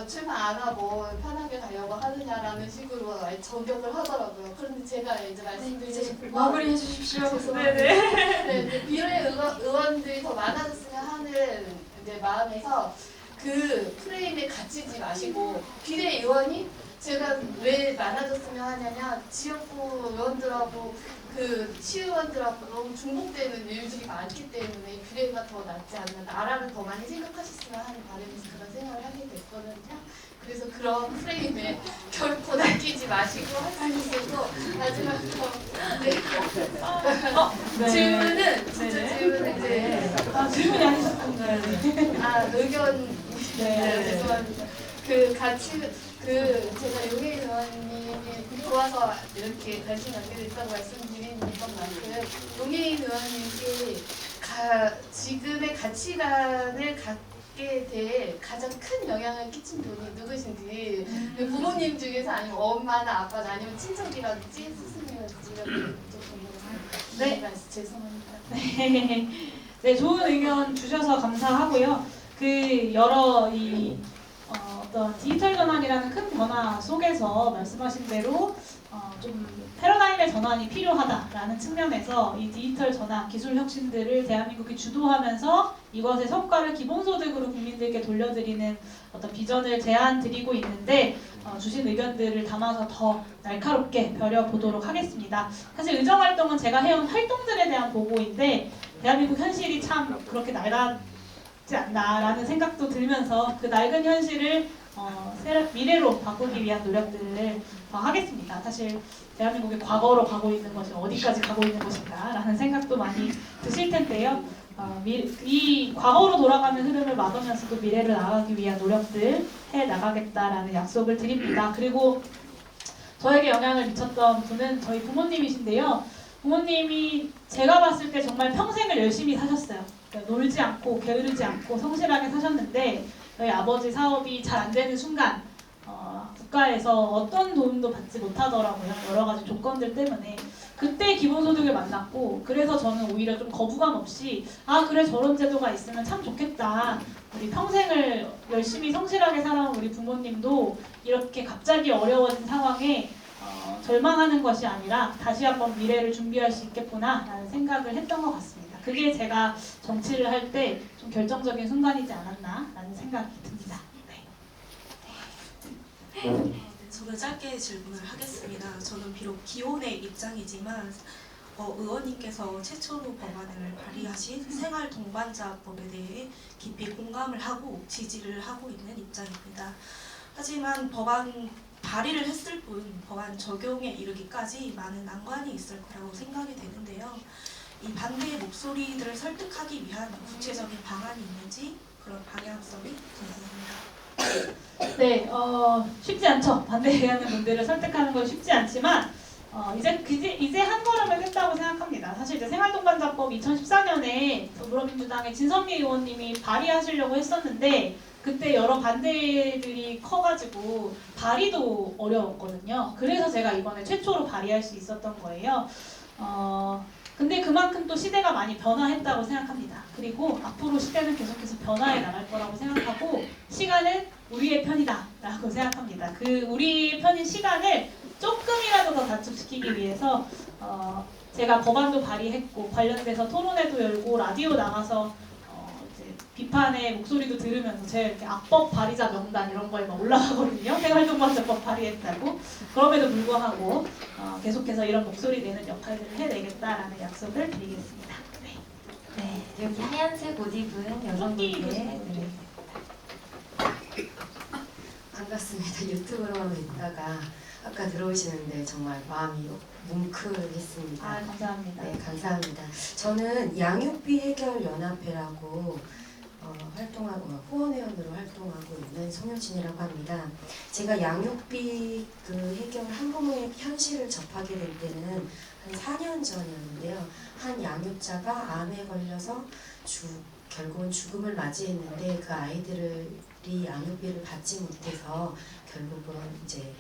K: 출마 안 하고 편하게 가려고 하느냐라는 식으로 저격을 하더라고요. 그런데 제가 이제 말씀드리는
A: 마무리 해주십시오.
K: 네, 비례 의원들이 더 많아졌으면 하는 이제 마음에서 그 프레임에 갇히지 마시고 비례 의원이 제가 왜 많아졌으면 하냐면 지역구 의원들하고 그 시의원들하고 너무 중복되는 일들이 많기 때문에 비례가 더 낫지 않나 나라를 더 많이 생각하셨으면 하는 바람에서 그런 생각을 하게 됐거든요. 그래서 그런 프레임에 결코 낚이지 마시고 할 수 있고 마지막으로 질문은 진짜 질문은 이제
B: 질문이 아니셨군요.
K: 의견 죄송합니다. 그 같이 제가 용해인 의원님이 좋아서 이렇게 관심 갖게 됐다고 말씀드린 것만큼 용해인 의원님께 지금의 가치관을 갖게 될 가장 큰 영향을 끼친 분이 누구신지 부모님 중에서 아니면 엄마나 아빠나 아니면 친척이라든지 스승이라든지 이런 좀 궁금합니다.
B: 네.
K: 죄송합니다.
B: 네, 좋은 의견 주셔서 감사하고요. 그 여러 어떤 디지털 전환이라는 큰 변화 속에서 말씀하신 대로 좀 패러다임의 전환이 필요하다라는 측면에서 이 디지털 전환, 기술 혁신들을 대한민국이 주도하면서 이것의 성과를 기본소득으로 국민들께 돌려드리는 어떤 비전을 제안드리고 있는데 주신 의견들을 담아서 더 날카롭게 벼려보도록 하겠습니다. 사실 의정활동은 제가 해온 활동들에 대한 보고인데 대한민국 현실이 참 그렇게 낡지 않나라는 생각도 들면서 그 낡은 현실을 미래로 바꾸기 위한 노력들을 하겠습니다. 사실 대한민국이 과거로 가고 있는 것이 어디까지 가고 있는 것인가라는 생각도 많이 드실 텐데요. 이 과거로 돌아가는 흐름을 막으면서도 미래를 나아가기 위한 노력들 해 나가겠다라는 약속을 드립니다. 그리고 저에게 영향을 미쳤던 분은 저희 부모님이신데요. 부모님이 제가 봤을 때 정말 평생을 열심히 사셨어요. 놀지 않고 게으르지 않고 성실하게 사셨는데 저희 아버지 사업이 잘 안 되는 순간 국가에서 어떤 도움도 받지 못하더라고요. 여러 가지 조건들 때문에. 그때 기본소득을 만났고 그래서 저는 오히려 좀 거부감 없이 그래 저런 제도가 있으면 참 좋겠다. 우리 평생을 열심히 성실하게 살아온 우리 부모님도 이렇게 갑자기 어려워진 상황에 절망하는 것이 아니라 다시 한번 미래를 준비할 수 있겠구나 라는 생각을 했던 것 같습니다. 그게 제가 정치를 할 때 좀 결정적인 순간이지 않았나 라는 생각이 듭니다.
L: 저는 짧게 질문을 하겠습니다. 저는 비록 기혼의 입장이지만 의원님께서 최초로 법안을 발의하신 생활 동반자법에 대해 깊이 공감을 하고 지지를 하고 있는 입장입니다. 하지만 법안 발의를 했을 뿐 법안 적용에 이르기까지 많은 난관이 있을 거라고 생각이 되는데요. 이 반대의 목소리들을 설득하기 위한 구체적인 방안이 있는지 그런 방향성이 궁금합니다.
B: 네, 쉽지 않죠. 반대하는 분들을 설득하는 건 쉽지 않지만 이제 한 걸음을 깼다고 생각합니다. 사실 이제 생활동반자법 2014년에 더불어민주당의 진선미 의원님이 발의하시려고 했었는데 그때 여러 반대들이 커가지고 발의도 어려웠거든요. 그래서 제가 이번에 최초로 발의할 수 있었던 거예요. 근데 그만큼 또 시대가 많이 변화했다고 생각합니다. 그리고 앞으로 시대는 계속해서 변화해 나갈 거라고 생각하고 시간은 우리의 편이다 라고 생각합니다. 그 우리의 편인 시간을 조금이라도 더 단축시키기 위해서 제가 법안도 발의했고 관련돼서 토론회도 열고 라디오 나가서 이제 비판의 목소리도 들으면서 제가 이렇게 악법 발의자 명단 이런 거에 막 올라가거든요. 생활동반자법 발의했다고. 그럼에도 불구하고 계속해서 이런 목소리 내는 역할들을 해내겠다라는 약속을 드리겠습니다. 네.
A: 네, 여기 하얀색 옷 입은 여성분께 네.
M: 반갑습니다. 유튜브로만 뵙다가 아까 들어오시는데 정말 마음이 뭉클했습니다.
B: 아, 감사합니다.
M: 네, 감사합니다. 저는 양육비 해결 연합회라고 활동하고 후원회원으로 활동하고 있는 송효진이라고 합니다. 제가 양육비 그 해결 한부모의 현실을 접하게 될 때는 한 4년 전이었는데요. 한 양육자가 암에 걸려서 결국은 죽음을 맞이했는데 그 아이들이 양육비를 받지 못해서 결국은 이제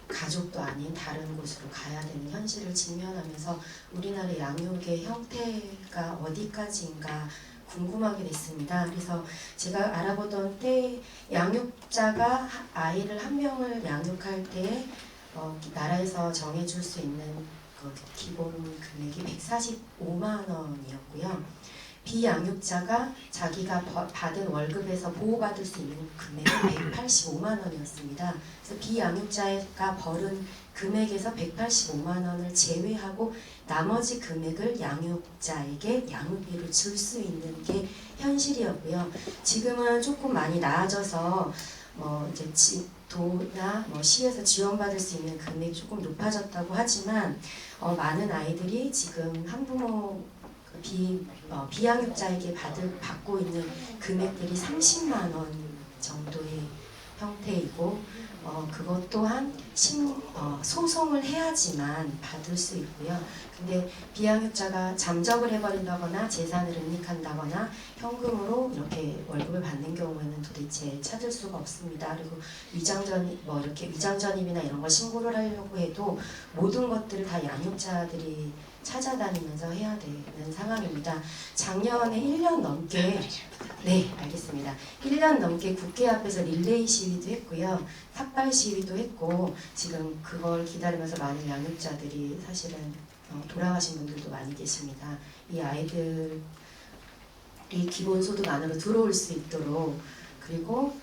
M: 가족도 아닌 다른 곳으로 가야 되는 현실을 직면하면서 우리나라 양육의 형태가 어디까지인가 궁금하게 됐습니다. 그래서 제가 알아보던 때 양육자가 아이를 한 명을 양육할 때 나라에서 정해줄 수 있는 그 기본 금액이 145만 원이었고요. 비양육자가 자기가 받은 월급에서 보호받을 수 있는 금액이 185만 원이었습니다. 그래서 비양육자가 벌은 금액에서 185만 원을 제외하고 나머지 금액을 양육자에게 양육비를 줄 수 있는 게 현실이었고요. 지금은 조금 많이 나아져서 이제 도나 시에서 지원받을 수 있는 금액이 조금 높아졌다고 하지만 많은 아이들이 지금 한부모 비양육자에게 받고 있는 금액들이 30만 원 정도의 형태이고 그것 또한 소송을 해야지만 받을 수 있고요. 근데 비양육자가 잠적을 해버린다거나 재산을 은닉한다거나 현금으로 이렇게 월급을 받는 경우에는 도대체 찾을 수가 없습니다. 그리고 이렇게 위장전입이나 이런 걸 신고를 하려고 해도 모든 것들을 다 양육자들이 찾아다니면서 해야 되는 상황입니다. 작년에 1년 넘게 네, 알겠습니다. 1년 넘게 국회 앞에서 릴레이 시위도 했고요. 삭발 시위도 했고 지금 그걸 기다리면서 많은 양육자들이 사실은 돌아가신 분들도 많이 계십니다. 이 아이들이 기본소득 안으로 들어올 수 있도록 그리고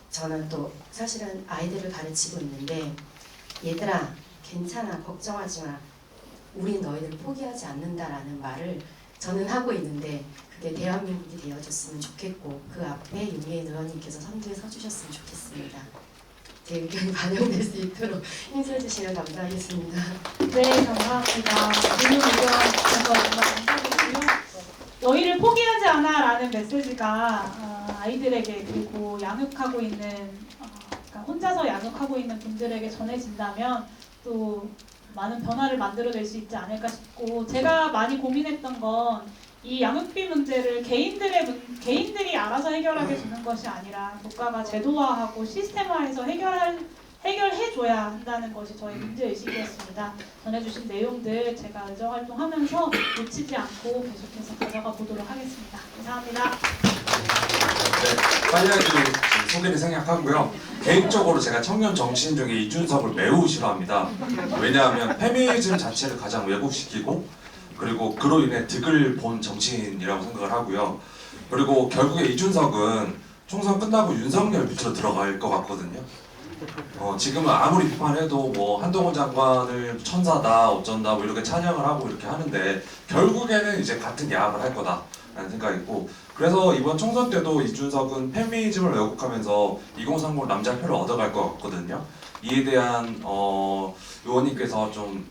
M: 저는 또 사실은 아이들을 가르치고 있는데 얘들아 괜찮아 걱정하지 마. 우린 너희들 포기하지 않는다라는 말을 저는 하고 있는데 그게 대한민국이 되어줬으면 좋겠고 그 앞에 윤예인 의원님께서 선두에 서주셨으면 좋겠습니다. 제 의견이 반영될 수 있도록 힘써주시면 감사하겠습니다.
B: 네, 감사합니다. 질문 의견에서 정말 감사드리고요. 너희를 포기하지 않아 라는 메시지가 아이들에게 그리고 양육하고 있는 그러니까 혼자서 양육하고 있는 분들에게 전해진다면 또 많은 변화를 만들어낼 수 있지 않을까 싶고 제가 많이 고민했던 건 이 양육비 문제를 개인들이 알아서 해결하게 주는 것이 아니라 국가가 제도화하고 시스템화해서 해결해줘야 한다는 것이 저의 문제의식이었습니다. 전해주신 내용들 제가 의정활동하면서 놓치지 않고 계속해서 가져가 보도록 하겠습니다. 감사합니다.
N: 네, 빨리 소개를 생략하고요. 개인적으로 제가 청년 정치인 중에 이준석을 매우 싫어합니다. 왜냐하면 페미니즘 자체를 가장 왜곡시키고 그리고 그로 인해 득을 본 정치인이라고 생각을 하고요. 그리고 결국에 이준석은 총선 끝나고 윤석열 밑으로 들어갈 것 같거든요. 지금은 아무리 비판해도 뭐 한동훈 장관을 천사다 어쩐다 뭐 이렇게 찬양을 하고 이렇게 하는데 결국에는 이제 같은 야합을 할 거다 생각이고 그래서 이번 총선 때도 이준석은 페미니즘을 왜곡하면서 2030 남자 표를 얻어갈 것 같거든요. 이에 대한 의원님께서 좀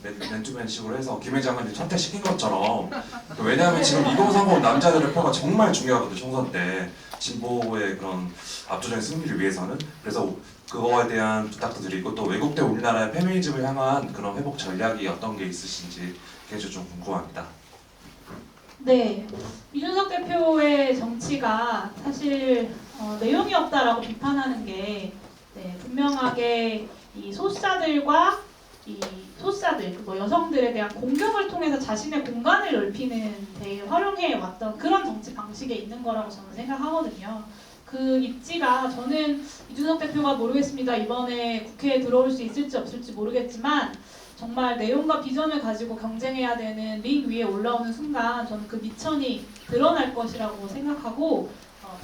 N: 맨투맨식으로 해서 김 회장을 선택시킨 것처럼 왜냐하면 지금 2030 남자들의 표가 정말 중요하거든요. 총선 때 진보의 그런 압도적인 승리를 위해서는. 그래서 그거에 대한 부탁도 드리고 또 왜곡된 우리나라의 페미니즘을 향한 그런 회복 전략이 어떤 게 있으신지 그게 좀 궁금합니다.
B: 네, 이준석 대표의 정치가 사실 내용이 없다라고 비판하는 게 분명하게 이 소수자들과 이 소수자들, 여성들에 대한 공격을 통해서 자신의 공간을 넓히는 데 활용해 왔던 그런 정치 방식에 있는 거라고 저는 생각하거든요. 그 입지가 저는 이준석 대표가 모르겠습니다. 이번에 국회에 들어올 수 있을지 없을지 모르겠지만 정말 내용과 비전을 가지고 경쟁해야 되는 링 위에 올라오는 순간 저는 그 미천이 드러날 것이라고 생각하고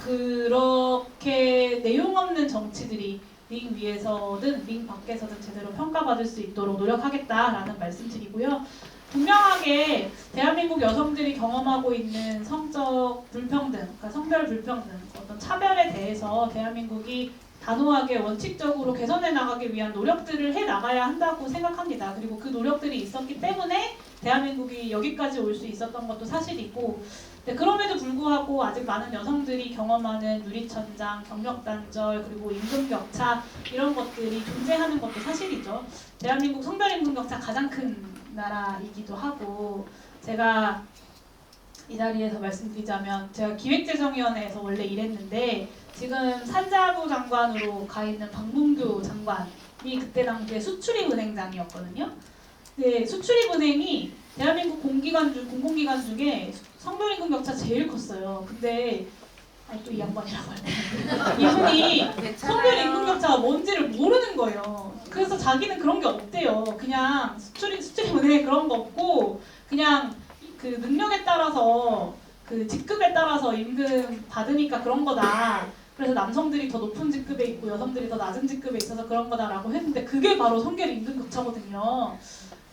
B: 그렇게 내용 없는 정치들이 링 위에서든 링 밖에서든 제대로 평가받을 수 있도록 노력하겠다라는 말씀드리고요. 분명하게 대한민국 여성들이 경험하고 있는 성적 불평등, 그러니까 성별 불평등, 어떤 차별에 대해서 대한민국이 단호하게 원칙적으로 개선해 나가기 위한 노력들을 해 나가야 한다고 생각합니다. 그리고 그 노력들이 있었기 때문에 대한민국이 여기까지 올 수 있었던 것도 사실이고 그럼에도 불구하고 아직 많은 여성들이 경험하는 유리천장, 경력단절, 그리고 임금격차 이런 것들이 존재하는 것도 사실이죠. 대한민국 성별 임금격차 가장 큰 나라이기도 하고 제가 이 자리에서 말씀드리자면 제가 기획재정위원회에서 원래 일했는데 지금 산자부 장관으로 가 있는 박문규 장관이 그때 당시에 수출입은행장이었거든요. 네, 수출입은행이 대한민국 공공기관 중에 성별임금 격차 제일 컸어요. 근데 또 이 양반이라고 하네. 이분이 성별임금 격차가 뭔지를 모르는 거예요. 그래서 자기는 그런 게 없대요. 그냥 수출입은행에 그런 거 없고 그냥 그 능력에 따라서 그 직급에 따라서 임금 받으니까 그런 거다. 그래서 남성들이 더 높은 직급에 있고 여성들이 더 낮은 직급에 있어서 그런 거다라고 했는데 그게 바로 성별 임금 격차거든요.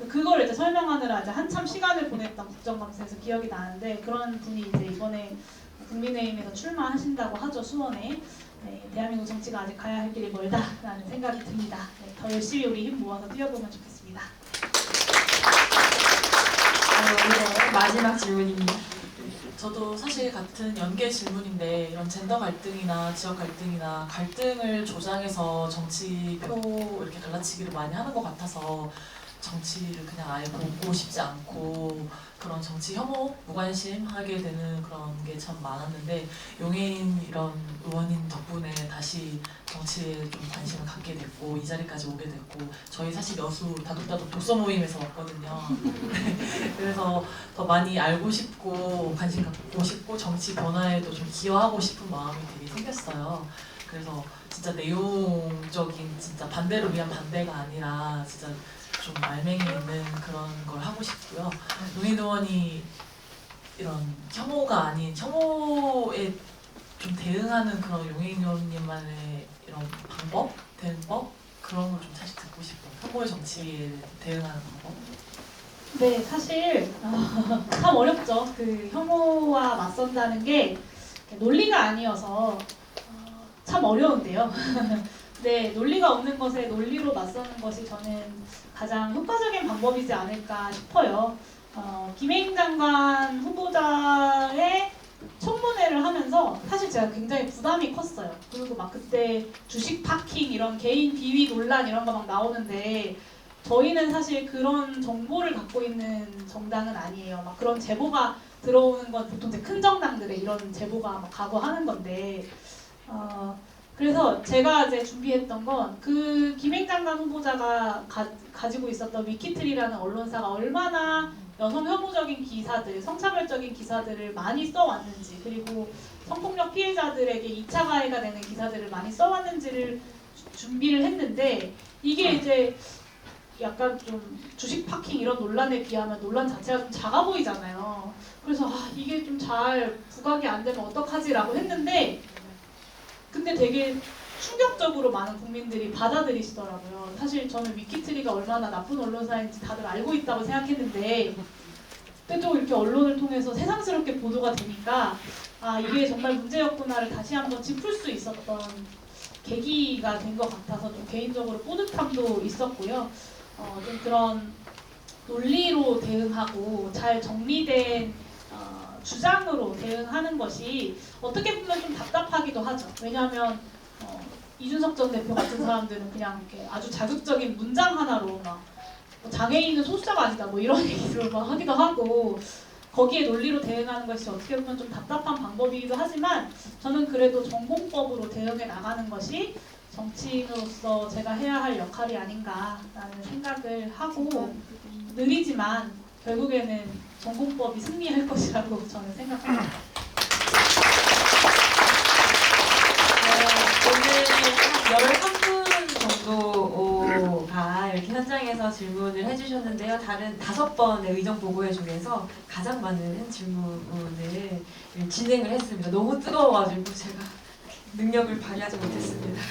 B: 그걸 이제 설명하느라 이제 한참 시간을 보냈던 국정감사에서 기억이 나는데 그런 분이 이제 이번에 국민의힘에서 출마하신다고 하죠. 수원에. 네, 대한민국 정치가 아직 가야 할 길이 멀다라는 생각이 듭니다. 네, 더 열심히 우리 힘 모아서 뛰어보면 좋겠습니다.
A: 오늘의 마지막 질문입니다.
O: 저도 사실 같은 연계 질문인데 이런 젠더 갈등이나 지역 갈등이나 갈등을 조장해서 정치표 이렇게 갈라치기를 많이 하는 것 같아서 정치를 그냥 아예 보고 싶지 않고 그런 정치 혐오, 무관심 하게 되는 그런 게 참 많았는데 용해인 이런 의원님 덕분에 다시 정치에 좀 관심을 갖게 됐고 이 자리까지 오게 됐고 저희 사실 여수 다독다독 독서 모임에서 왔거든요. 그래서 더 많이 알고 싶고 관심 갖고 싶고 정치 변화에도 좀 기여하고 싶은 마음이 되게 생겼어요. 그래서 진짜 내용적인 진짜 반대를 위한 반대가 아니라 진짜 좀 알맹이 있는 그런 걸 하고 싶고요. 노인 의원이 이런 혐오가 아닌 혐오에 좀 대응하는 그런 용해인 의원님만의 이런 방법, 대응법 그런 걸 좀 사실 듣고 싶어요. 혐오의 정치에 대응하는 방법.
B: 네, 사실 참 어렵죠. 그 혐오와 맞선다는 게 논리가 아니어서 참 어려운데요. 네, 논리가 없는 것에 논리로 맞서는 것이 저는 가장 효과적인 방법이지 않을까 싶어요. 김혜인 장관 후보자의 청문회를 하면서 사실 제가 굉장히 부담이 컸어요. 그리고 막 그때 주식 파킹 이런 개인 비위 논란 이런 거 막 나오는데 저희는 사실 그런 정보를 갖고 있는 정당은 아니에요. 막 그런 제보가 들어오는 건 보통 이제 큰 정당들의 이런 제보가 막 각오하는 건데 그래서 제가 이제 준비했던 건 그 김행 장관 후보자가 가지고 있었던 위키트리라는 언론사가 얼마나 여성 혐오적인 기사들, 성차별적인 기사들을 많이 써왔는지 그리고 성폭력 피해자들에게 2차 가해가 되는 기사들을 많이 써왔는지를 준비를 했는데 이게 이제 약간 좀 주식 파킹 이런 논란에 비하면 논란 자체가 좀 작아 보이잖아요. 그래서 이게 좀 잘 부각이 안 되면 어떡하지라고 했는데 근데 되게 충격적으로 많은 국민들이 받아들이시더라고요. 사실 저는 위키트리가 얼마나 나쁜 언론사인지 다들 알고 있다고 생각했는데 그때도 이렇게 언론을 통해서 새삼스럽게 보도가 되니까 아 이게 정말 문제였구나를 다시 한번 짚을 수 있었던 계기가 된 것 같아서 좀 개인적으로 뿌듯함도 있었고요. 좀 그런 논리로 대응하고 잘 정리된 주장으로 대응하는 것이 어떻게 보면 좀 답답하기도 하죠. 왜냐하면 이준석 전 대표 같은 사람들은 그냥 이렇게 아주 자극적인 문장 하나로 막 장애인은 소수자가 아니다 뭐 이런 얘기를 막 하기도 하고 거기에 논리로 대응하는 것이 어떻게 보면 좀 답답한 방법이기도 하지만 저는 그래도 전공법으로 대응해 나가는 것이 정치인으로서 제가 해야 할 역할이 아닌가라는 생각을 하고 느리지만 결국에는 전공법이 승리할 것이라고 저는 생각합니다.
A: 오늘 한 11분 정도가 이렇게 현장에서 질문을 해주셨는데요. 다른 5번의 의정보고회 중에서 가장 많은 질문을 진행을 했습니다. 너무 뜨거워가지고 제가 능력을 발휘하지 못했습니다.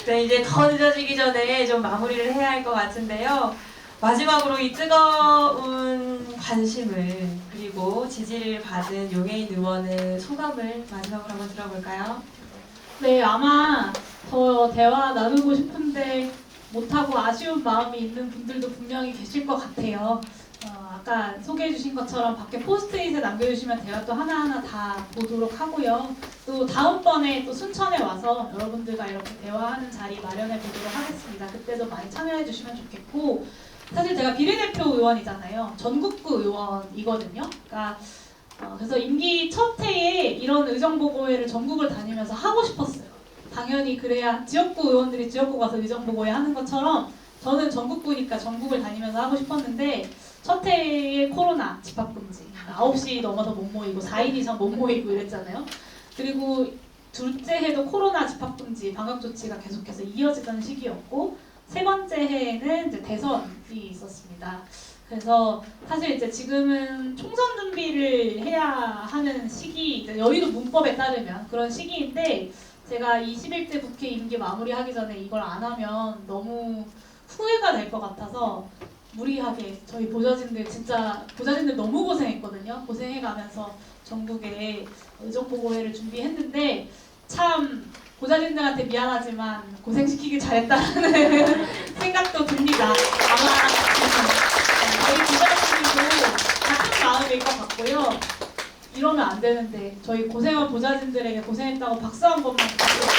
A: 네, 이제 더 늦어지기 전에 좀 마무리를 해야 할 것 같은데요. 마지막으로 이 뜨거운 관심을 그리고 지지를 받은 용해인 의원의 소감을 마지막으로 한번 들어볼까요?
B: 네, 아마 더 대화 나누고 싶은데 못하고 아쉬운 마음이 있는 분들도 분명히 계실 것 같아요. 아까 소개해 주신 것처럼 밖에 포스트잇에 남겨주시면 제가 또 하나하나 다 보도록 하고요. 또 다음번에 또 순천에 와서 여러분들과 이렇게 대화하는 자리 마련해 보도록 하겠습니다. 그때도 많이 참여해 주시면 좋겠고 사실 제가 비례대표 의원이잖아요. 전국구 의원이거든요. 그러니까 그래서 임기 첫 해에 이런 의정보고회를 전국을 다니면서 하고 싶었어요. 당연히 그래야 지역구 의원들이 지역구 가서 의정보고회 하는 것처럼 저는 전국구니까 전국을 다니면서 하고 싶었는데 첫 해에 코로나 집합금지 9시 넘어서 못 모이고 4인 이상 못 모이고 이랬잖아요. 그리고 둘째 해도 코로나 집합금지 방역 조치가 계속해서 이어지던 시기였고 세 번째 해에는 이제 대선이 있었습니다. 그래서 사실 이제 지금은 총선 준비를 해야 하는 시기, 이제 여의도 문법에 따르면 그런 시기인데 제가 21대 국회 임기 마무리하기 전에 이걸 안 하면 너무 후회가 될 것 같아서 무리하게 저희 보좌진들 진짜 보좌진들 너무 고생했거든요. 고생해가면서 전국에 의정보고회를 준비했는데 참 보좌진들한테 미안하지만 고생시키길 잘했다는 생각도 듭니다. 아마 저희 보좌진들도 같은 마음일 것 같고요. 이러면 안 되는데 저희 고생한 보좌진들에게 고생했다고 박수 한 번만 부탁드립니다.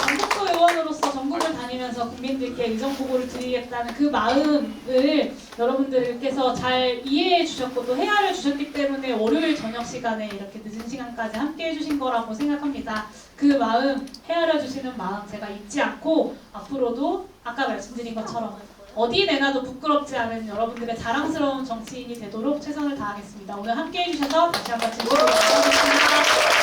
B: 전국구 의원으로서 전국을 다니면서 국민들께 의정보고를 드리겠다는 그 마음을 여러분들께서 잘 이해해 주셨고 또 헤아려 주셨기 때문에 월요일 저녁 시간에 이렇게 늦은 시간까지 함께 해주신 거라고 생각합니다. 그 마음, 헤아려 주시는 마음 제가 잊지 않고 앞으로도 아까 말씀드린 것처럼 어디 내놔도 부끄럽지 않은 여러분들의 자랑스러운 정치인이 되도록 최선을 다하겠습니다. 오늘 함께 해주셔서 다시 한번 진심으로 감사드립니다.